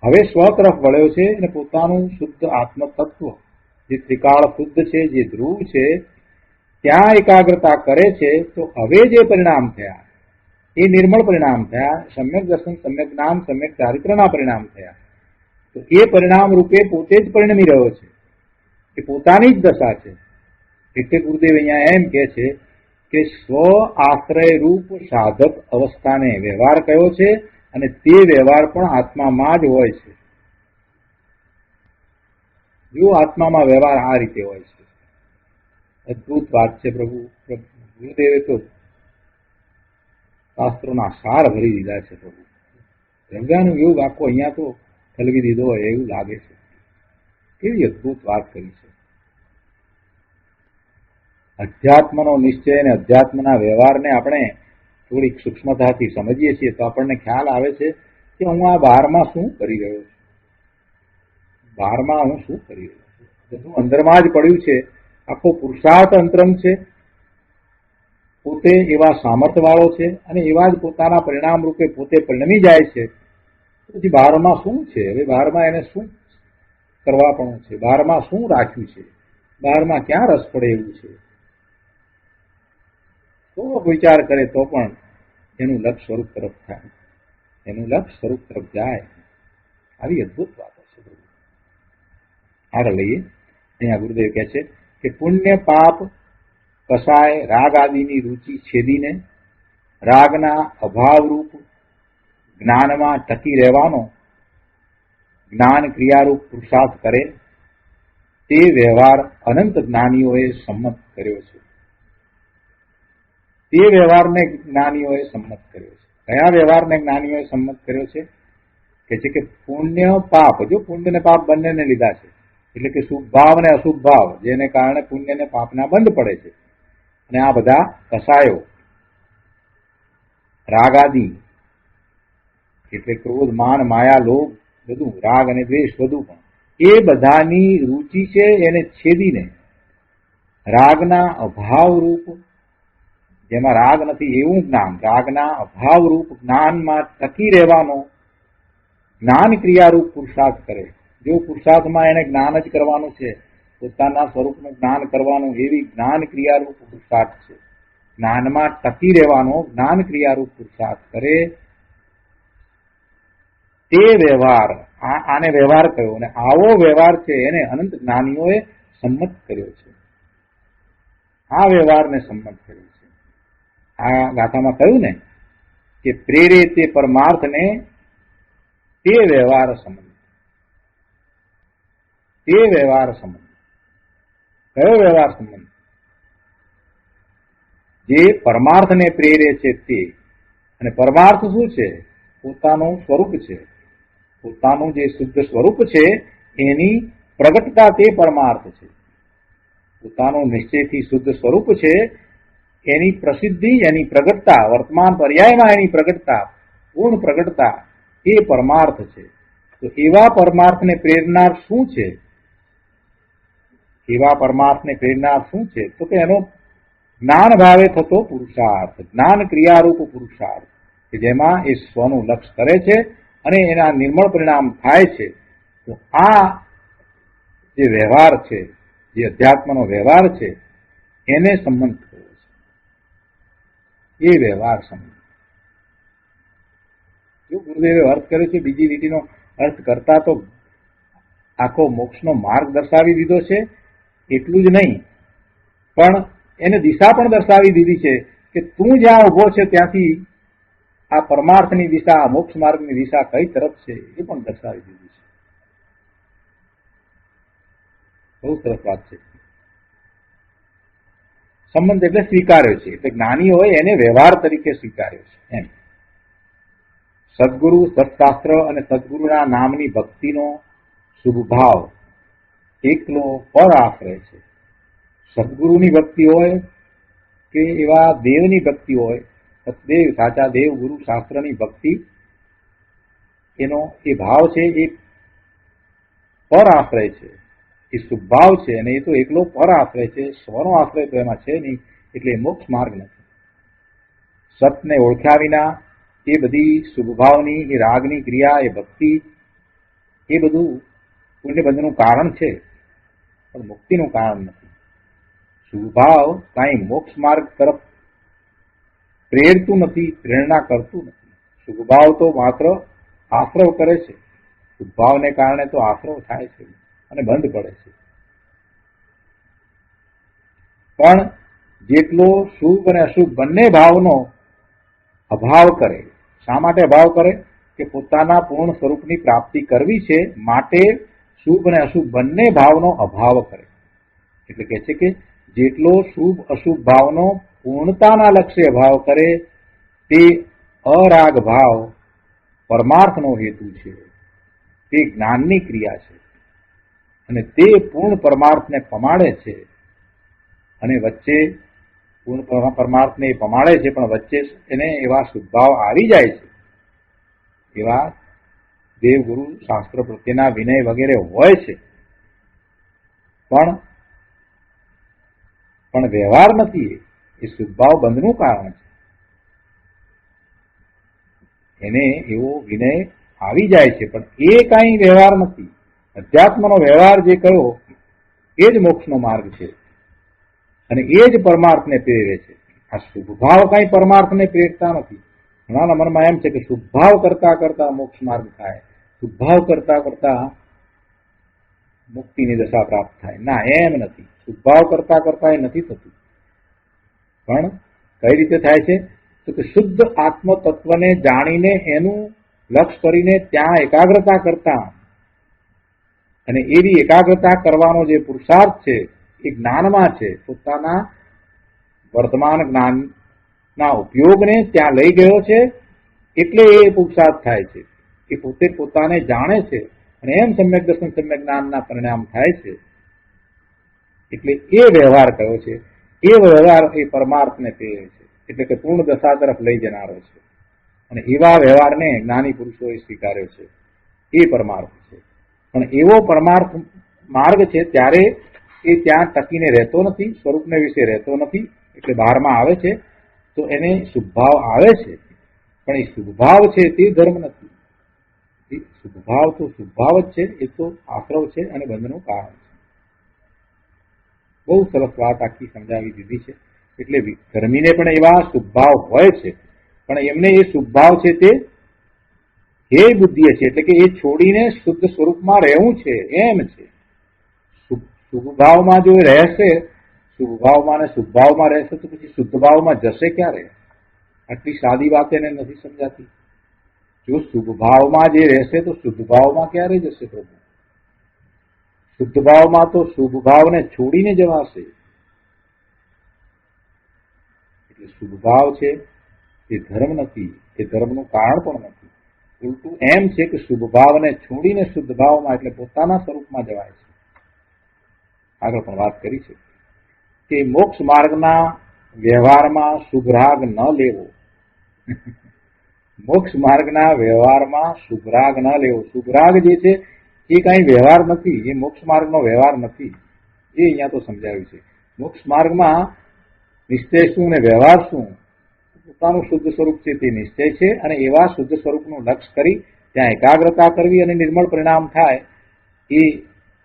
હવે સ્વ તરફ વળ્યો છે અને પોતાનું શુદ્ધ આત્મ તત્વ જે ત્રિકાળ શુદ્ધ છે, જે ધ્રુવ છે, ત્યાં એકાગ્રતા કરે છે. તો હવે જે પરિણામ થયા એ નિર્મળ પરિણામ થયા, સમ્યક દર્શન, સમ્યક જ્ઞાન, સમ્યક ચારિત્રના પરિણામ થયા. તો એ પરિણામ રૂપે પોતે જ પરિણમી રહ્યો છે, એ પોતાની જ દશા છે. એટલે ગુરુદેવ અહીંયા એમ કે છે કે સ્વ આશ્રય રૂપ સાધક અવસ્થાને વ્યવહાર કયો છે, અને તે વ્યવહાર પણ આત્મામાં જ હોય છે. જો આત્મામાં વ્યવહાર આ રીતે હોય છે. અદભુત વાત છે પ્રભુ. ગુરુદેવે તો શાસ્ત્રોના સાર ભરી દીધા છે પ્રભુ. રંગાનું એવું આખો અહીંયા તો ઠલવી દીધો હોય એવું લાગે છે. કેવી અદભુત વાત કરી છે. અધ્યાત્મનો નિશ્ચય અને અધ્યાત્મના વ્યવહારને આપણે થોડીક સૂક્ષ્મતાથી સમજીએ છીએ તો આપણને ખ્યાલ આવે છે કે હું આ બહારમાં શું કરી રહ્યો છું. બહારમાં હું શું કરી રહ્યો છું? બધું અંદરમાં જ પડ્યું છે. આખો પુરુષાર્થ અંતરંગ છે. પોતે એવા સામર્થ્ય વાળો છે અને એવા જ પોતાના પરિણામ રૂપે પોતે પરિણમી જાય છે. પછી બહારમાં શું છે? હવે બહારમાં એને શું કરવાપણું છે? બહારમાં શું રાખ્યું છે? બહારમાં ક્યાં રસ પડે એવું છે? તો વિચાર કરે તો પણ એનું લક્ષ્ય સ્વરૂપ તરફ થાય, એનું લક્ષ્ય સ્વરૂપ તરફ જાય. આવી અદભુત વાતો છે. આગળ લઈએ. અહીંયા ગુરુદેવ કહે છે કે પુણ્ય પાપ કસાય રાગ આદિની રુચિ છેદીને રાગના અભાવરૂપ જ્ઞાનમાં ટકી રહેવાનો જ્ઞાન ક્રિયારૂપ પુરુષાર્થ કરે તે વ્યવહાર અનંત જ્ઞાનીઓએ સંમત કર્યો છે. તે વ્યવહારને જ્ઞાનીઓએ સંમત કર્યો છે. કયા વ્યવહારને જ્ઞાનીઓએ સંમત કર્યો છે? કે છે કે પુણ્ય પાપ, જો પુણ્ય ને પાપ બંનેને લીધા છે, એટલે કે શુભ ભાવ અને અશુભ ભાવ, જેને કારણે પુણ્ય ને પાપના બંધ પડે છે. અને આ બધા કસાયો રાગાદી એટલે ક્રોધ, માન, માયા, લોભ, બધું રાગ અને દ્વેષ બધું પણ એ બધાની રુચિ છે એને છેદીને રાગના અભાવરૂપ, જેમાં રાગ નથી એવું જ્ઞાન, રાગના અભાવરૂપ જ્ઞાનમાં ટકી રહેવાનો જ્ઞાન ક્રિયારૂપ પુરુષાર્થ કરે. જો પુરુષાર્થમાં એને જ્ઞાન જ કરવાનું છે, પોતાના સ્વરૂપનું જ્ઞાન કરવાનું, એવી જ્ઞાન ક્રિયારૂપ પુરુષાર્થ છે. જ્ઞાનમાં ટકી રહેવાનો જ્ઞાન ક્રિયારૂપ પુરુષાર્થ કરે તે વ્યવહાર, આને વ્યવહાર કહ્યો. અને આવો વ્યવહાર છે એને અનંત જ્ઞાનીઓએ સંમત કર્યો છે. આ વ્યવહારને સંમત કર્યો છે. આ ગાથામાં કહ્યું ને કે પ્રેરે તે પરમાર્થને તે વ્યવહાર સંબંધ. તે વ્યવહાર સંબંધ કયો વ્યવહાર સંબંધ? જે પરમાર્થને પ્રેરે છે તે. અને પરમાર્થ શું છે? પોતાનું સ્વરૂપ છે. પોતાનું જે શુદ્ધ સ્વરૂપ છે એની પ્રગટતા તે પરમાર્થ છે. પોતાનું નિશ્ચયથી શુદ્ધ સ્વરૂપ છે એની પ્રસિદ્ધિ, એની પ્રગટતા, વર્તમાન પર્યાયમાં એની પ્રગટતા, પૂર્ણ પ્રગટતા એ પરમાર્થ છે. તો એવા પરમાર્થને પ્રેરનાર શું છે? એવા પરમાર્થને પ્રેરનાર શું છે? તો કે એનો જ્ઞાન ભાવે થતો પુરુષાર્થ, જ્ઞાન ક્રિયારૂપ પુરુષાર્થ, કે જેમાં એ સ્વનું લક્ષ્ય કરે છે અને એના નિર્મળ પરિણામ થાય છે. તો આ જે વ્યવહાર છે, જે અધ્યાત્મનો વ્યવહાર છે, એને સંબંધ કર્યો છે. એ વ્યવહાર સંબંધ. જો ગુરુદેવે અર્થ કર્યો છે, બીજી લીટીનો અર્થ કરતા તો આખો મોક્ષનો માર્ગ દર્શાવી દીધો છે. એટલું જ નહીં, પણ એને દિશા પણ દર્શાવી દીધી છે કે તું જ્યાં ઉભો છે ત્યાંથી આ પરમાર્થની દિશા, આ મોક્ષ માર્ગની દિશા કઈ તરફ છે એ પણ દર્શાવી દીધી છે. બહુ સરસ વાત છે. સંબંધ એટલે સ્વીકાર્યો છે, એટલે જ્ઞાની હોય એને વ્યવહાર તરીકે સ્વીકાર્યો છે એમ. સદગુરુ, સત્શાસ્ત્ર અને સદગુરુના નામની ભક્તિનો શુભ ભાવ એકલો પર આશરે છે. સદગુરુની ભક્તિ હોય કે એવા દેવની ભક્તિ હોય, સતદેવ, સાચા દેવ, ગુરુ, શાસ્ત્રની ભક્તિ, એનો એ ભાવ છે એ પર આશ્રય છે, એ શુભ ભાવ છે. અને એ તો એકલો પર આશ્રય છે, સ્વનો આશ્રય તો એમાં છે નહીં, એટલે મોક્ષ માર્ગ નથી. સતને ઓળખ્યા વિના એ બધી શુભભાવની, એ રાગની ક્રિયા, એ ભક્તિ, એ બધું પુણ્યબંધનું કારણ છે, પણ મુક્તિનું કારણ નથી. શુભભાવ કાંઈ મોક્ષ માર્ગ તરફ પ્રેરતું નથી, પ્રેરણા કરતું નથી. શુભભાવ તો માત્ર આશ્રવ કરે છે. શુભભાવને કારણે તો આશ્રવ થાય છે અને બંધ પડે છે. પણ જેટલો શુભ અને અશુભ બંને ભાવનો અભાવ કરે. શા માટે અભાવ કરે? કે પોતાના પૂર્ણ સ્વરૂપની પ્રાપ્તિ કરવી છે માટે શુભ અને અશુભ બંને ભાવનો અભાવ કરે. એટલે કહે છે કે જેટલો શુભ અશુભ ભાવનો પૂર્ણતાના લક્ષ્ય ભાવ કરે તે અરાગ ભાવ પરમાર્થનો હેતુ છે, તે જ્ઞાનની ક્રિયા છે અને તે પૂર્ણ પરમાર્થને પમાડે છે. અને વચ્ચે પૂર્ણ પરમાર્થને પમાડે છે, પણ વચ્ચે એને એવા શુભભાવ આવી જાય છે, એવા દેવ, ગુરુ, શાસ્ત્ર પ્રત્યેના વિનય વગેરે હોય છે, પણ વ્યવહાર નથી. એ શુભભાવ બંધનું કારણ છે. એને એવો વિનય આવી જાય છે, પણ એ કાંઈ વ્યવહાર નથી. અધ્યાત્મનો વ્યવહાર જે કયો એ જ મોક્ષનો માર્ગ છે અને એ જ પરમાર્થને પ્રેરે છે. આ શુભભાવ કાંઈ પરમાર્થને પ્રેરતા નથી. ઘણાના મનમાં એમ છે કે શુભભાવ કરતા કરતા મોક્ષ માર્ગ થાય, શુભભાવ કરતા કરતા મુક્તિની દશા પ્રાપ્ત થાય. ના, એમ નથી. શુભભાવ કરતા કરતા એ નથી થતું. પણ કઈ રીતે થાય છે? તો કે શુદ્ધ આત્મ તત્વને જાણીને એનું લક્ષ્ય કરીને ત્યાં એકાગ્રતા કરતા, અને એવી એકાગ્રતા કરવાનો જે પુરુષાર્થ છે એ જ્ઞાનમાં છે. પોતાના વર્તમાન જ્ઞાનના ઉપયોગને ત્યાં લઈ ગયો છે, એટલે એ પુરુષાર્થ થાય છે. એ પોતે પોતાને જાણે છે અને એમ સમ્યક દર્શન, સમ્યક જ્ઞાનના પરિણામ થાય છે. એટલે એ વ્યવહાર કયો છે, એ વ્યવહાર એ પરમાર્થને પ્રેરે છે, એટલે કે પૂર્ણ દશા તરફ લઈ જનારો છે. અને એવા વ્યવહારને જ્ઞાની પુરુષોએ સ્વીકાર્યો છે. એ પરમાર્થ છે. પણ એવો પરમાર્થ માર્ગ છે ત્યારે એ ત્યાં ટકીને રહેતો નથી, સ્વરૂપને વિશે રહેતો નથી, એટલે બહારમાં આવે છે તો એને શુભભાવ આવે છે, પણ એ શુભભાવ છે તે ધર્મ નથી. શુભભાવ તો શુભભાવ જ છે, એ તો આશ્રવ છે અને બંધનું કારણ છે. બહુ સરસ વાત આખી સમજાવી દીધી છે. એટલે ધર્મીને પણ એવા શુભભાવ હોય છે, પણ એમને એ શુભભાવ છે તે હે બુદ્ધિ છે, એટલે કે એ છોડીને શુદ્ધ સ્વરૂપમાં રહેવું છે એમ છે. શુભભાવમાં જો રહેશે, શુભભાવમાં અને શુભભાવમાં રહેશે તો પછી શુદ્ધ ભાવમાં જશે ક્યારે? આટલી સાદી વાત એને નથી સમજાતી. જો શુભભાવમાં જે રહેશે તો શુદ્ધ ભાવમાં ક્યારે જશે પ્રભુ? શુદ્ધ ભાવમાં તો શુભ ભાવને છોડીને જવાશે. એટલે શુભ ભાવ છે એ ધર્મ નથી, એ ધર્મનું કારણ પણ નથી. ઉલટું એમ છે કે શુભ ભાવને છોડીને શુદ્ધ ભાવમાં એટલે પોતાના સ્વરૂપમાં જવાય છે. આગળ પણ વાત કરી છે કે મોક્ષ માર્ગના વ્યવહારમાં શુભરાગ ન લેવો. મોક્ષ માર્ગના વ્યવહારમાં શુભરાગ ન લેવો. શુભરાગ જે છે એ કઈ વ્યવહાર નથી, એ મોક્ષ માર્ગનો વ્યવહાર નથી. એ અહીંયા તો સમજાવ્યું છે. મોક્ષ માર્ગમાં નિશ્ચય શું ને વ્યવહાર શું? પોતાનું શુદ્ધ સ્વરૂપ છે તે નિશ્ચય છે, અને એવા શુદ્ધ સ્વરૂપનું લક્ષ્ય કરી ત્યાં એકાગ્રતા કરવી અને નિર્મળ પરિણામ થાય એ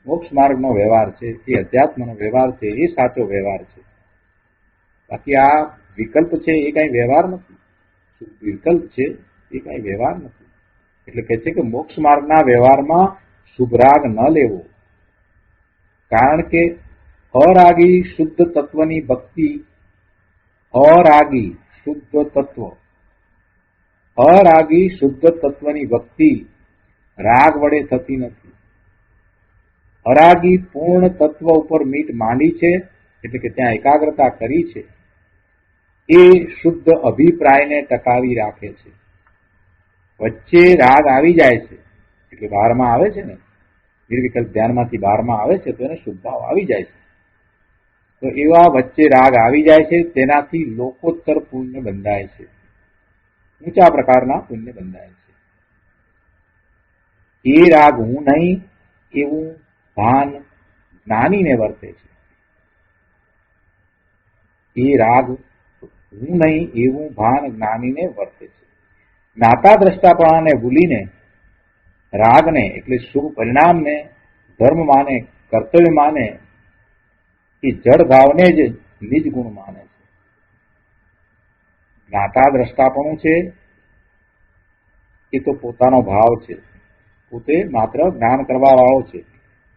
મોક્ષ માર્ગનો વ્યવહાર છે, એ અધ્યાત્મનો વ્યવહાર છે, એ સાચો વ્યવહાર છે. બાકી આ વિકલ્પ છે એ કઈ વ્યવહાર નથી. વિકલ્પ છે એ કઈ વ્યવહાર નથી. એટલે કહે છે કે મોક્ષ માર્ગના વ્યવહારમાં શુભરાગ ન લેવો, કારણ કે અરાગી શુદ્ધ તત્વની ભક્તિ, અરાગી શુદ્ધ તત્વ, અરાગી શુદ્ધ તત્વની ભક્તિ રાગ વડે થતી નથી. અરાગી પૂર્ણ તત્વ ઉપર મીટ માંડી છે, એટલે કે ત્યાં એકાગ્રતા કરી છે, એ શુદ્ધ અભિપ્રાયને ટકાવી રાખે છે. વચ્ચે રાગ આવી જાય છે એટલે બહારમાં આવે છે ને, નિર્વિકલ્પ ધ્યાનમાંથી બહારમાં આવે છે તો એને શુભભાવ આવી જાય છે. તો એવા વચ્ચે રાગ આવી જાય છે, તેનાથી લોકોત્તર પુણ્ય બંધાય છે, ઊંચા પ્રકારના પુણ્ય બંધાય છે. એ રાગ હું નહીં એવું ભાન જ્ઞાનીને વર્તે છે. એ રાગ હું નહીં એવું ભાન જ્ઞાનીને વર્તે છે. જ્ઞાતા દ્રષ્ટાપણાને ભૂલીને રાગને એટલે શુભ પરિણામને ધર્મ માને, કર્તવ્ય માને, એ જડ ભાવને જ નિજ ગુણ માને છે. જ્ઞાતા દ્રષ્ટાપણું છે એ તો પોતાનો ભાવ છે, પોતે માત્ર જ્ઞાન કરવા વાળો છે.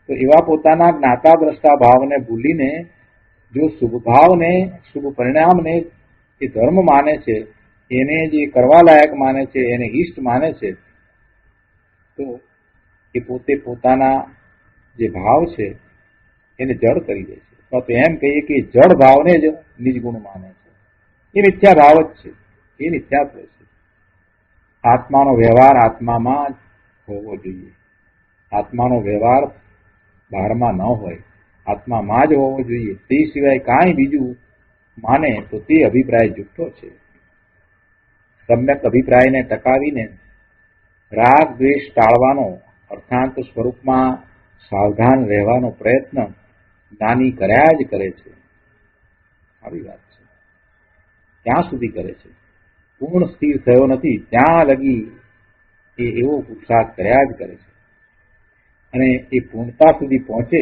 તો એવા પોતાના જ્ઞાતા દ્રષ્ટા ભાવને ભૂલીને જો શુભ ભાવને, શુભ પરિણામને એ ધર્મ માને છે, એને જે કરવા લાયક માને છે, એને ઈષ્ટ માને છે, તો એ પોતે પોતાના જે ભાવ છે એને જડ કરી દે છે. તો એમ કહીએ કે જડ ભાવને જ નિજગુણ માને છે. એ મિથ્યા ભાવ જ છે, એ મિથ્યાત્વ છે. આત્માનો વ્યવહાર આત્મામાં જ હોવો જોઈએ. આત્માનો વ્યવહાર બહારમાં ન હોય, આત્મામાં જ હોવો જોઈએ. તે સિવાય કાંઈ બીજું માને તો તે અભિપ્રાય જુઠ્ઠો છે. સમ્યક અભિપ્રાયને ટકાવીને રાગ દ્વેષ ટાળવાનો, અર્થાંત સ્વરૂપમાં સાવધાન રહેવાનો પ્રયત્ન જ્ઞાની કર્યા જ કરે છે. આવી વાત છે. ત્યાં સુધી કરે છે, પૂર્ણ સ્થિર થયો નથી ત્યાં લગી એ એવો પુરુષાર્થ કર્યા જ કરે છે. અને એ પૂર્ણતા સુધી પહોંચે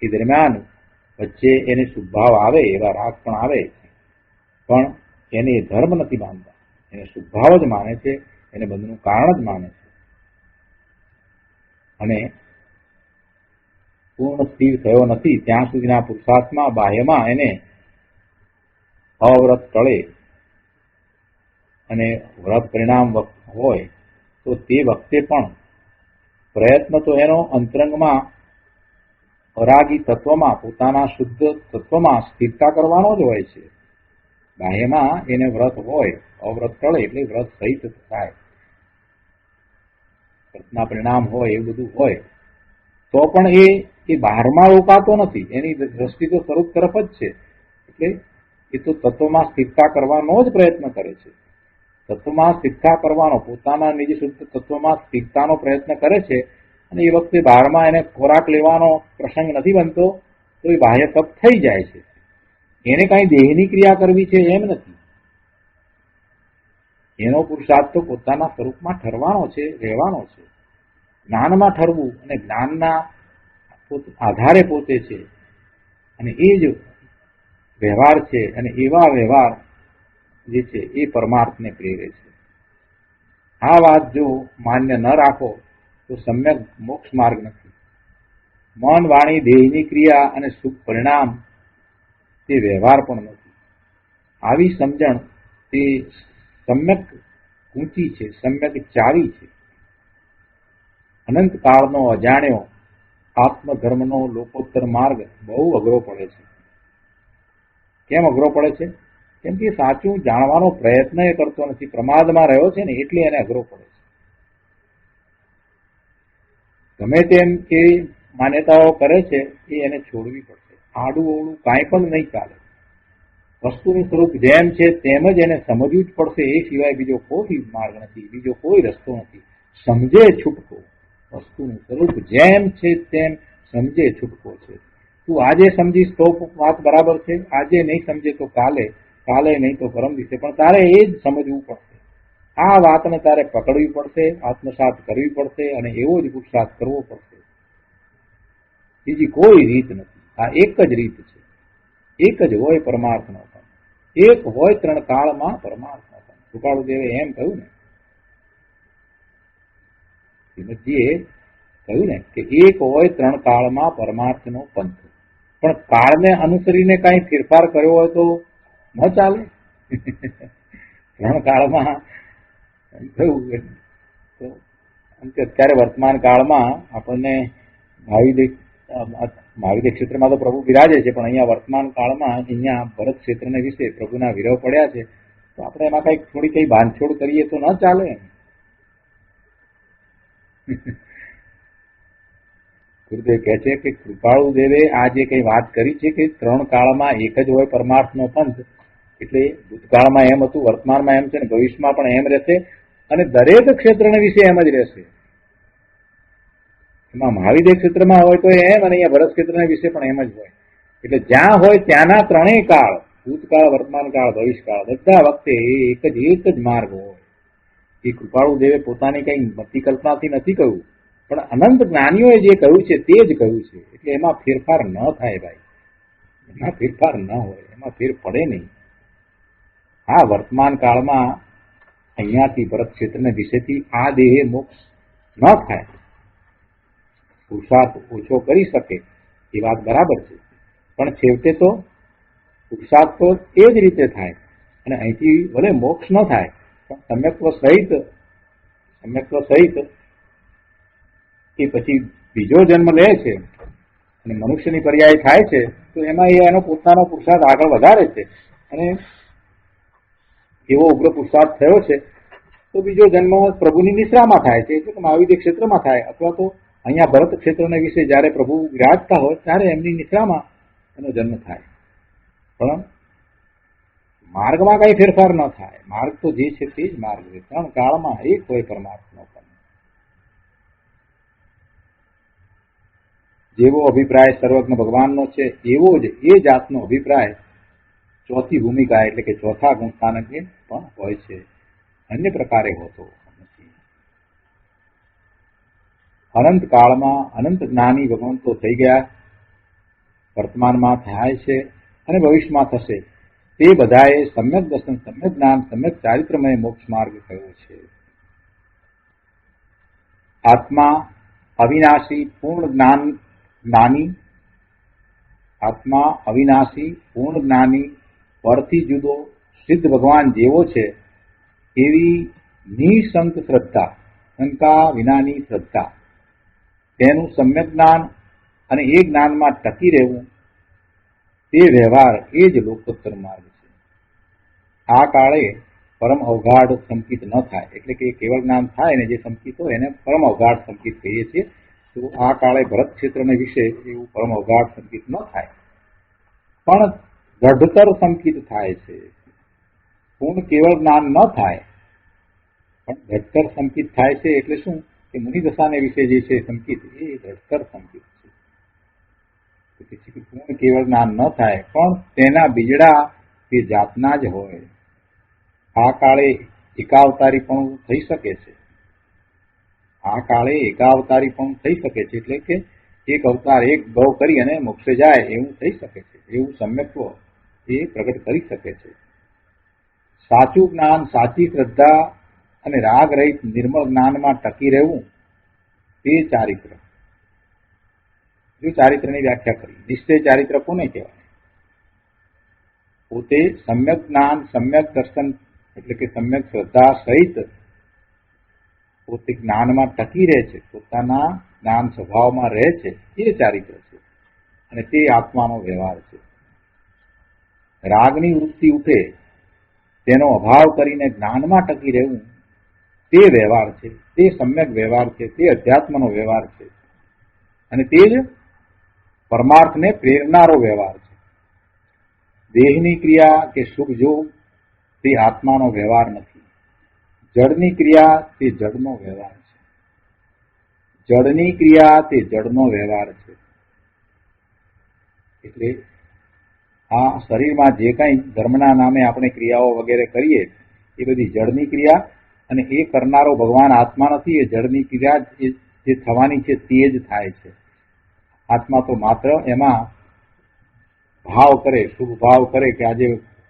એ દરમિયાન વચ્ચે એને શુભભાવ આવે, એવા રાગ પણ આવે, પણ એને ધર્મ નથી માનતા, એને શુભભાવ જ માને છે, એને બંધનું કારણ જ માને છે. અને પૂર્ણ સ્થિર થયો નથી ત્યાં સુધીના પુરુષાર્થમાં બાહ્યમાં એને અવ્રત ટળે અને વ્રત પરિણામ હોય તો તે વખતે પણ પ્રયત્ન તો એનો અંતરંગમાં અરાગી તત્વમાં, પોતાના શુદ્ધ તત્વમાં સ્થિરતા કરવાનો જ હોય છે. બાહ્યમાં એને વ્રત હોય, અવ્રત ટળે એટલે વ્રત સહિત થાય, વ્રતના પરિણામ હોય, એવું બધું હોય, તો પણ એ બહારમાં રોકાતો નથી. એની દ્રષ્ટિ તો સ્વરૂપ તરફ જ છે. એટલે એ તો તત્વમાં સ્થિરતા કરવાનો જ પ્રયત્ન કરે છે. તત્વમાં સ્થિરતા કરવાનો, પોતાના નિજ શુદ્ધ તત્વમાં સ્થિરતાનો પ્રયત્ન કરે છે. અને એ વખતે બહારમાં એને ખોરાક લેવાનો પ્રસંગ નથી બનતો તો એ બાહ્ય તપ થઈ જાય છે. એને કાંઈ દેહની ક્રિયા કરવી છે એમ નથી. એનો પુરુષાર્થ તો પોતાના સ્વરૂપમાં ઠરવાનો છે, રહેવાનો છે. જ્ઞાનમાં ઠરવું અને જ્ઞાનના આધારે પોતે છે અને એ જ વ્યવહાર છે અને એવા વ્યવહાર જે છે એ પરમાર્થને પ્રેરે છે. આ વાત જો માન્ય ન રાખો તો સમ્યક મોક્ષ માર્ગ નથી. મન, વાણી, દેહની ક્રિયા અને સુખ પરિણામ તે વ્યવહાર પણ નથી. આવી સમજણ તે સમ્યક ઊંચી છે, સમ્યક ચાવી છે. અનંત કાળનો અજાણ્યો આત્મધર્મનો લોકોત્તર માર્ગ બહુ અઘરો પડે છે. કેમ અઘરો પડે છે? કેમ કે સાચું જાણવાનો પ્રયત્ન એ કરતો નથી, પ્રમાદમાં રહ્યો છે ને એટલે એને અઘરો પડે છે. ગમે તેમ એ માન્યતાઓ કરે છે એ એને છોડવી પડશે. આડું અવળું કાંઈ પણ નહીં ચાલે. વસ્તુનું સ્વરૂપ જેમ છે તેમ જ એને સમજવું જ પડશે. એ સિવાય બીજો કોઈ માર્ગ નથી, બીજો કોઈ રસ્તો નથી. સમજે છૂટકો. વસ્તુનું સ્વરૂપ જેમ છે તેમ સમજે છૂટકો છે. તું આજે સમજીશ તો વાત બરાબર છે, આજે નહીં સમજે તો કાલે, કાલે નહીં તો પરમ દિવસે, પણ તારે એ જ સમજવું પડશે. આ વાતને તારે પકડવી પડશે, આત્મસાત કરવી પડશે અને એવો જ પુરુષાર્થ કરવો પડશે. બીજી કોઈ રીત નથી. આ એક જ રીત છે. એક જ હોય પરમાર્થનો પણ. એક હોય ત્રણ કાળમાં પરમાર્થનો પણ. કૃપાળુદેવે એમ કહ્યું ને, શ્રીમદજીએ કહ્યું ને કે એક હોય ત્રણ કાળમાં પરમાર્થનો પંથ. પણ કાળને અનુસરીને કાંઈ ફેરફાર કર્યો હોય તો ન ચાલે. ત્રણ કાળમાં કહ્યું તો અત્યારે વર્તમાન કાળમાં આપણને મહાવિદ્ય ક્ષેત્રમાં તો પ્રભુ બિરાજે છે, પણ અહીંયા વર્તમાન કાળમાં અહીંયા ભરત ક્ષેત્રને વિશે પ્રભુના વિરહ પડ્યા છે, તો આપણે એમાં કઈ બાંધછોડ કરીએ તો ન ચાલે. ગુરુદેવ કહે છે કે કૃપાળુ દેવે આ જે કઈ વાત કરી છે કે ત્રણ કાળમાં એક જ હોય પરમાર્થનો પંથ, એટલે ભૂતકાળમાં એમ હતું, વર્તમાનમાં એમ છે ને ભવિષ્યમાં પણ એમ રહેશે અને દરેક ક્ષેત્રને વિશે એમ જ રહેશે. એમાં મહાવિદ્ય ક્ષેત્રમાં હોય તો એમ, અને અહીંયા ભરત ક્ષેત્રને વિશે પણ એમ જ હોય. એટલે જ્યાં હોય ત્યાંના ત્રણેય કાળ, ભૂતકાળ, વર્તમાન કાળ, ભવિષ્યકાળ, બધા વખતે એક જ માર્ગ હોય. એ કૃપાળુ દેવે પોતાની કઈ મતિ કલ્પનાથી નથી કહ્યું, પણ અનંત જ્ઞાનીઓએ જે કહ્યું છે તે જ કહ્યું છે. એટલે એમાં ફેરફાર ન થાય ભાઈ, એમાં ફેરફાર ન હોય, એમાં ફેર પડે નહીં. હા, વર્તમાન કાળમાં અહીંયાથી ભરત ક્ષેત્રને વિશેથી આ દેહે મોક્ષ ન થાય, પુરુષાર્થ ઓછો કરી શકે એ વાત બરાબર છે, પણ છેવટે તો પુરુષાર્થ તો એ જ રીતે થાય અને અહીંથી ભલે મોક્ષ ન થાય પણ સમ્યક્ત્વ સહિત એ પછી બીજો જન્મ લે છે અને મનુષ્યની પર્યાય થાય છે, તો એમાં એ એનો પોતાનો પુરુષાર્થ આગળ વધારે છે અને એવો ઉગ્ર પુરુષાર્થ થયો છે તો બીજો જન્મ પ્રભુની નિશ્રામાં થાય છે, એટલે કે મહાવિદ્ય ક્ષેત્રમાં થાય, અથવા તો અહીંયા ભરત ક્ષેત્રને વિશે જયારે પ્રભુ વિરાજતા હોય ત્યારે એમની નિશ્રામાં એનો જન્મ થાય. પણ માર્ગમાં કઈ ફેરફાર ન થાય. માર્ગ તો જે છે તે જ માર્ગ છે. ત્રણ કાળમાં એક હોય પરમાર્થનો પણ. જેવો અભિપ્રાય સર્વજ્ઞ ભગવાનનો છે એવો જ એ જાતનો અભિપ્રાય ચોથી ભૂમિકા એટલે કે ચોથા ગુણસ્થાનકે પણ હોય છે, અન્ય પ્રકારે હોતો નથી. અનંત કાળમાં અનંત જ્ઞાની ભગવંતો થઈ ગયા, વર્તમાનમાં થાય છે અને ભવિષ્યમાં થશે. તે બધાએ સમ્યક દર્શન, સમ્યક જ્ઞાન, સમ્યક ચારિત્રમય મોક્ષ માર્ગ કયો છે. આત્મા અવિનાશી પૂર્ણ જ્ઞાની, આત્મા અવિનાશી પૂર્ણ જ્ઞાની, પરથી જુદો સિદ્ધ ભગવાન જેવો છે એવી નિશંક શ્રદ્ધા, શંકા વિનાની શ્રદ્ધા, તેનું સમ્યક જ્ઞાન અને એ જ્ઞાનમાં ટકી રહેવું, તે વ્યવહાર એ જ લોકોત્તર માર્ગ છે. આ કાળે પરમ અવગાઢ સંકિત ન થાય, એટલે કે કેવળ જ્ઞાન થાય ને જે સંકિત હોય એને પરમ અવગાઢ સંકિત કહીએ છીએ. તો આ કાળે ભરત ક્ષેત્રને વિશે એવું પરમ અવગાઢ સંકિત ન થાય, પણ દઢતર સંકિત થાય છે. પૂર્ણ કેવળ જ્ઞાન ન થાય પણ દઢતર સંકિત થાય છે. એટલે શું કે મુનિદશાને વિશે જે છે સંકિત એ રસકર સંકિત છે. પૂર્ણ કેવળ જ્ઞાન ન થાય પણ તેના બીજડા તે જાતના જ હોય. આ કાળે એકાવતારીપણું થઈ શકે છે. આ કાળે એકાવતારીપણું થઈ શકે છે એટલે કે એક અવતાર એક ભવ કરી અને મોક્ષે જાય એવું થઈ શકે છે. એવું સમ્યક્ત્વ એ પ્રગટ કરી શકે છે. સાચું જ્ઞાન, સાચી શ્રદ્ધા અને રાગ રહિત નિર્મળ જ્ઞાનમાં ટકી રહેવું તે ચારિત્ર. જો ચારિત્રની વ્યાખ્યા કરી, નિશ્ચય ચારિત્ર કોને કહેવાય? પોતે સમ્યક જ્ઞાન, સમ્યક દર્શન એટલે કે સમ્યક શ્રદ્ધા સહિત પોતે જ્ઞાનમાં ટકી રહે છે, પોતાના જ્ઞાન સ્વભાવમાં રહે છે, એ ચારિત્ર છે અને તે આત્માનો વ્યવહાર છે. રાગની વૃત્તિ ઉઠે તેનો અભાવ કરીને જ્ઞાનમાં ટકી રહેવું તે વ્યવહાર છે, તે સમ્યક વ્યવહાર છે, તે અધ્યાત્મનો વ્યવહાર છે અને તે જ પરમાર્થને પ્રેરનારો વ્યવહાર છે. દેહની ક્રિયા કે સુખ જોગ તે આત્માનો વ્યવહાર નથી. જડની ક્રિયા તે જડનો વ્યવહાર છે. જડની ક્રિયા તે જડનો વ્યવહાર છે. એટલે આ શરીરમાં જે કંઈ ધર્મના નામે આપણે ક્રિયાઓ વગેરે કરીએ એ બધી જડની ક્રિયા અને એ કરનારો ભગવાન આત્મા નથી. એ જડની ક્રિયા જે થવાની છે તે જ થાય છે. આત્મા તો માત્ર એમાં ભાવ કરે, શુભ ભાવ કરે કે આજે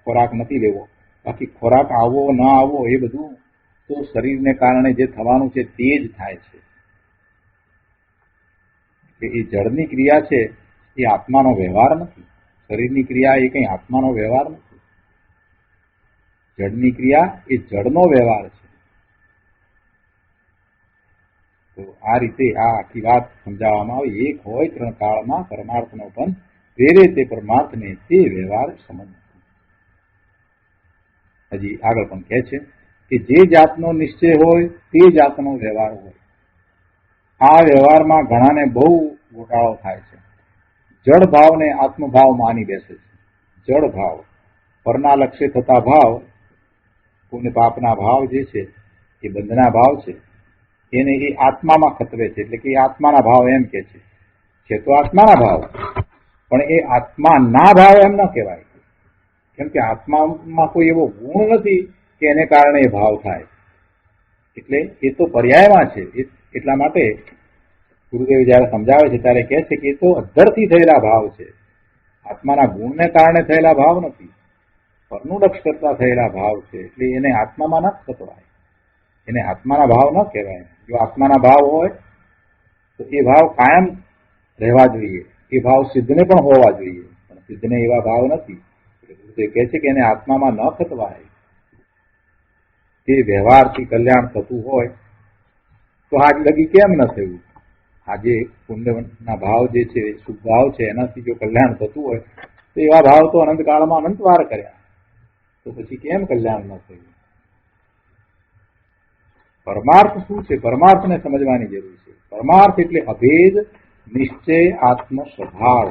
ખોરાક નથી લેવો, બાકી ખોરાક આવવો ન આવવો એ બધું તો શરીરને કારણે જે થવાનું છે તે જ થાય છે. એ જડની ક્રિયા છે એ આત્માનો વ્યવહાર નથી. શરીરની ક્રિયા એ કંઈ આત્માનો વ્યવહાર નથી. જડની ક્રિયા એ જડનો વ્યવહાર છે. તો આ રીતે આ આખી વાત સમજાવવામાં આવી. એક હોય ત્રણ કાળમાં પરમાર્થનો પણ પ્રેરે તે પરમાર્થને તે વ્યવહાર સમજ. હજી આગળ પણ કહે છે કે જે જાતનો નિશ્ચય હોય તે જાતનો વ્યવહાર હોય. આ વ્યવહારમાં ઘણાને બહુ ગોટાળો થાય છે. જડ ભાવને આત્મભાવ માની બેસે છે. જડ ભાવ, પરના લક્ષ્ય થતા ભાવ, પુણ્ય પાપના ભાવ જે છે એ બંધના ભાવ છે, એને એ આત્મામાં ખતરે છે. એટલે કે એ આત્માના ભાવ એમ કે છે તો આત્માના ભાવ, પણ એ આત્માના ભાવ એમ ન કહેવાય. કેમ કે આત્મામાં કોઈ એવો ગુણ નથી કે એને કારણે એ ભાવ થાય. એટલે એ તો પર્યાયમાં છે. એટલા માટે ગુરુદેવ જયારે સમજાવે છે ત્યારે કહે છે કે એ તો અધ્ધરથી થયેલા ભાવ છે. આત્માના ગુણને કારણે થયેલા ભાવ નથી, પરનું લક્ષ કરતા થયેલા ભાવ છે. એટલે એને આત્મામાં ન ખતવાય, એને આત્માના ભાવ ન કહેવાય. જો આત્માના ભાવ હોય તો એ ભાવ કાયમ રહેવા જોઈએ. એ ભાવ સિદ્ધને પણ હોવા જોઈએ, પણ સિદ્ધને એવા ભાવ નથી. ગુરુદેવ કહે છે કે એને આત્મામાં ન ખતવાય. એ વ્યવહારથી કલ્યાણ થતું હોય તો આજ લગી કેમ ન થયું? આજે પુણ્યના ભાવ જે છે, શુભ ભાવ છે, એનાથી જો કલ્યાણ થતું હોય તો એવા ભાવ તો અનંતકાળમાં અનંતવાર કર્યા, તો પછી કેમ કલ્યાણ ન થયું? પરમાર્થ શું છે? પરમાર્થને સમજવાની જરૂર છે. પરમાર્થ એટલે અભેદ નિશ્ચય આત્મ સ્વભાવ.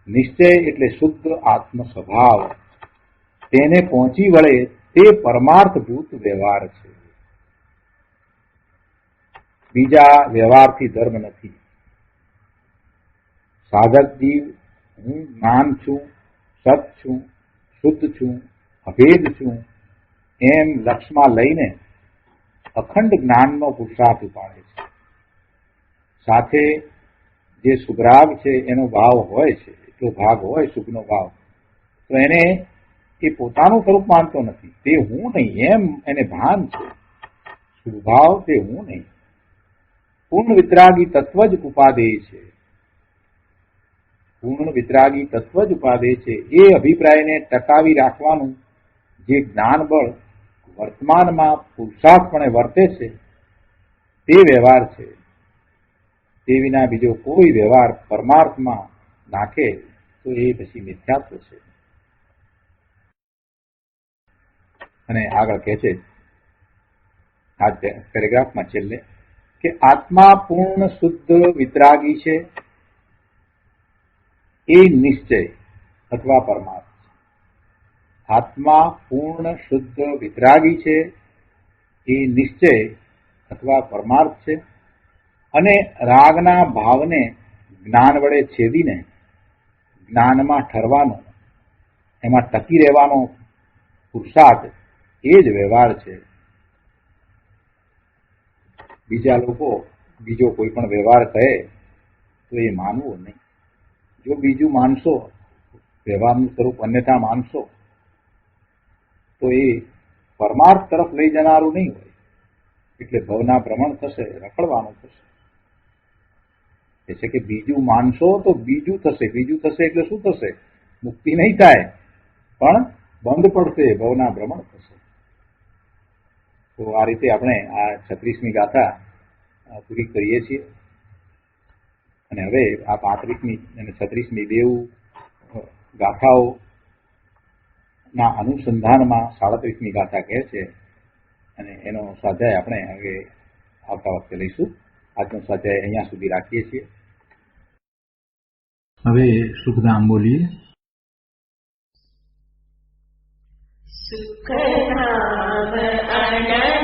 નિશ્ચય એટલે શુદ્ધ આત્મ સ્વભાવ. તેને પહોંચી વળે તે પરમાર્થભૂત વ્યવહાર છે. બીજા વ્યવહારથી ધર્મ નથી. સાધક જીવ હું જ્ઞાન છું, સત છું, શુદ્ધ છું, અભેદ છું એમ લક્ષમાં લઈને અખંડ જ્ઞાનનો પુરુષાર્થ ઉપાડે છે. સાથે જે સુગરાગ છે એનો ભાવ હોય છે, એટલો ભાગ હોય સુખનો ભાવ, તો એને એ પોતાનું સ્વરૂપ માનતો નથી. તે હું નહીં એમ એને ભાન છે. સુભાવ તે હું નહીં. પૂર્ણ વિતરાગી તત્વ જ ઉપાદેય છે. પૂર્ણ વિતરાગી તત્વ જ ઉપાદેય છે. એ અભિપ્રાયને ટકાવી રાખવાનું જે જ્ઞાન બળ વર્તમાનમાં પુરુષાર્થપણે વર્તે છે તે વ્યવહાર છે. તે વિના બીજો કોઈ વ્યવહાર પરમાર્થમાં નાખે તો એ પછી મિથ્યાત્વ છે. અને આગળ કહે છે આ પેરેગ્રાફમાં છેલ્લે કે આત્મા પૂર્ણ શુદ્ધ વિતરાગી છે એ નિશ્ચય અથવા પરમાર્થ. આત્મા પૂર્ણ શુદ્ધ વિતરાગી છે એ નિશ્ચય અથવા પરમાર્થ છે, અને રાગના ભાવને જ્ઞાન વડે છેદીને જ્ઞાનમાં ઠરવાનો, એમાં ટકી રહેવાનો પુરુષાર્થ એ જ વ્યવહાર છે. બીજા લોકો બીજો કોઈ પણ વ્યવહાર કહે તો એ માનવો નહીં. જો બીજું માનશો, વ્યવહારનું સ્વરૂપ અન્યથા માનશો, તો એ પરમાર્થ તરફ લઈ જનારું નહીં હોય. એટલે ભવના ભ્રમણ થશે, રખડવાનું થશે. એ છે કે બીજું માનશો તો બીજું થશે. બીજું થશે એટલે શું થશે? મુક્તિ નહીં થાય, પણ બંધ પડશે, ભવના ભ્રમણ થશે. તો આ રીતે આપણે આ 36મી ગાથા પૂરી કરીએ છીએ. અને હવે આ 35મી અને 36મી બેઉ ગાથાઓ ના અનુસંધાનમાં 37મી ગાથા કહે છે, અને એનો સ્વાધ્યાય આપણે હવે આવતા વખતે લઈશું. આજનો સ્વાધ્યાય અહીંયા સુધી રાખીએ છીએ. હવે સુખધામ બોલીએ. સુખધામ અનંત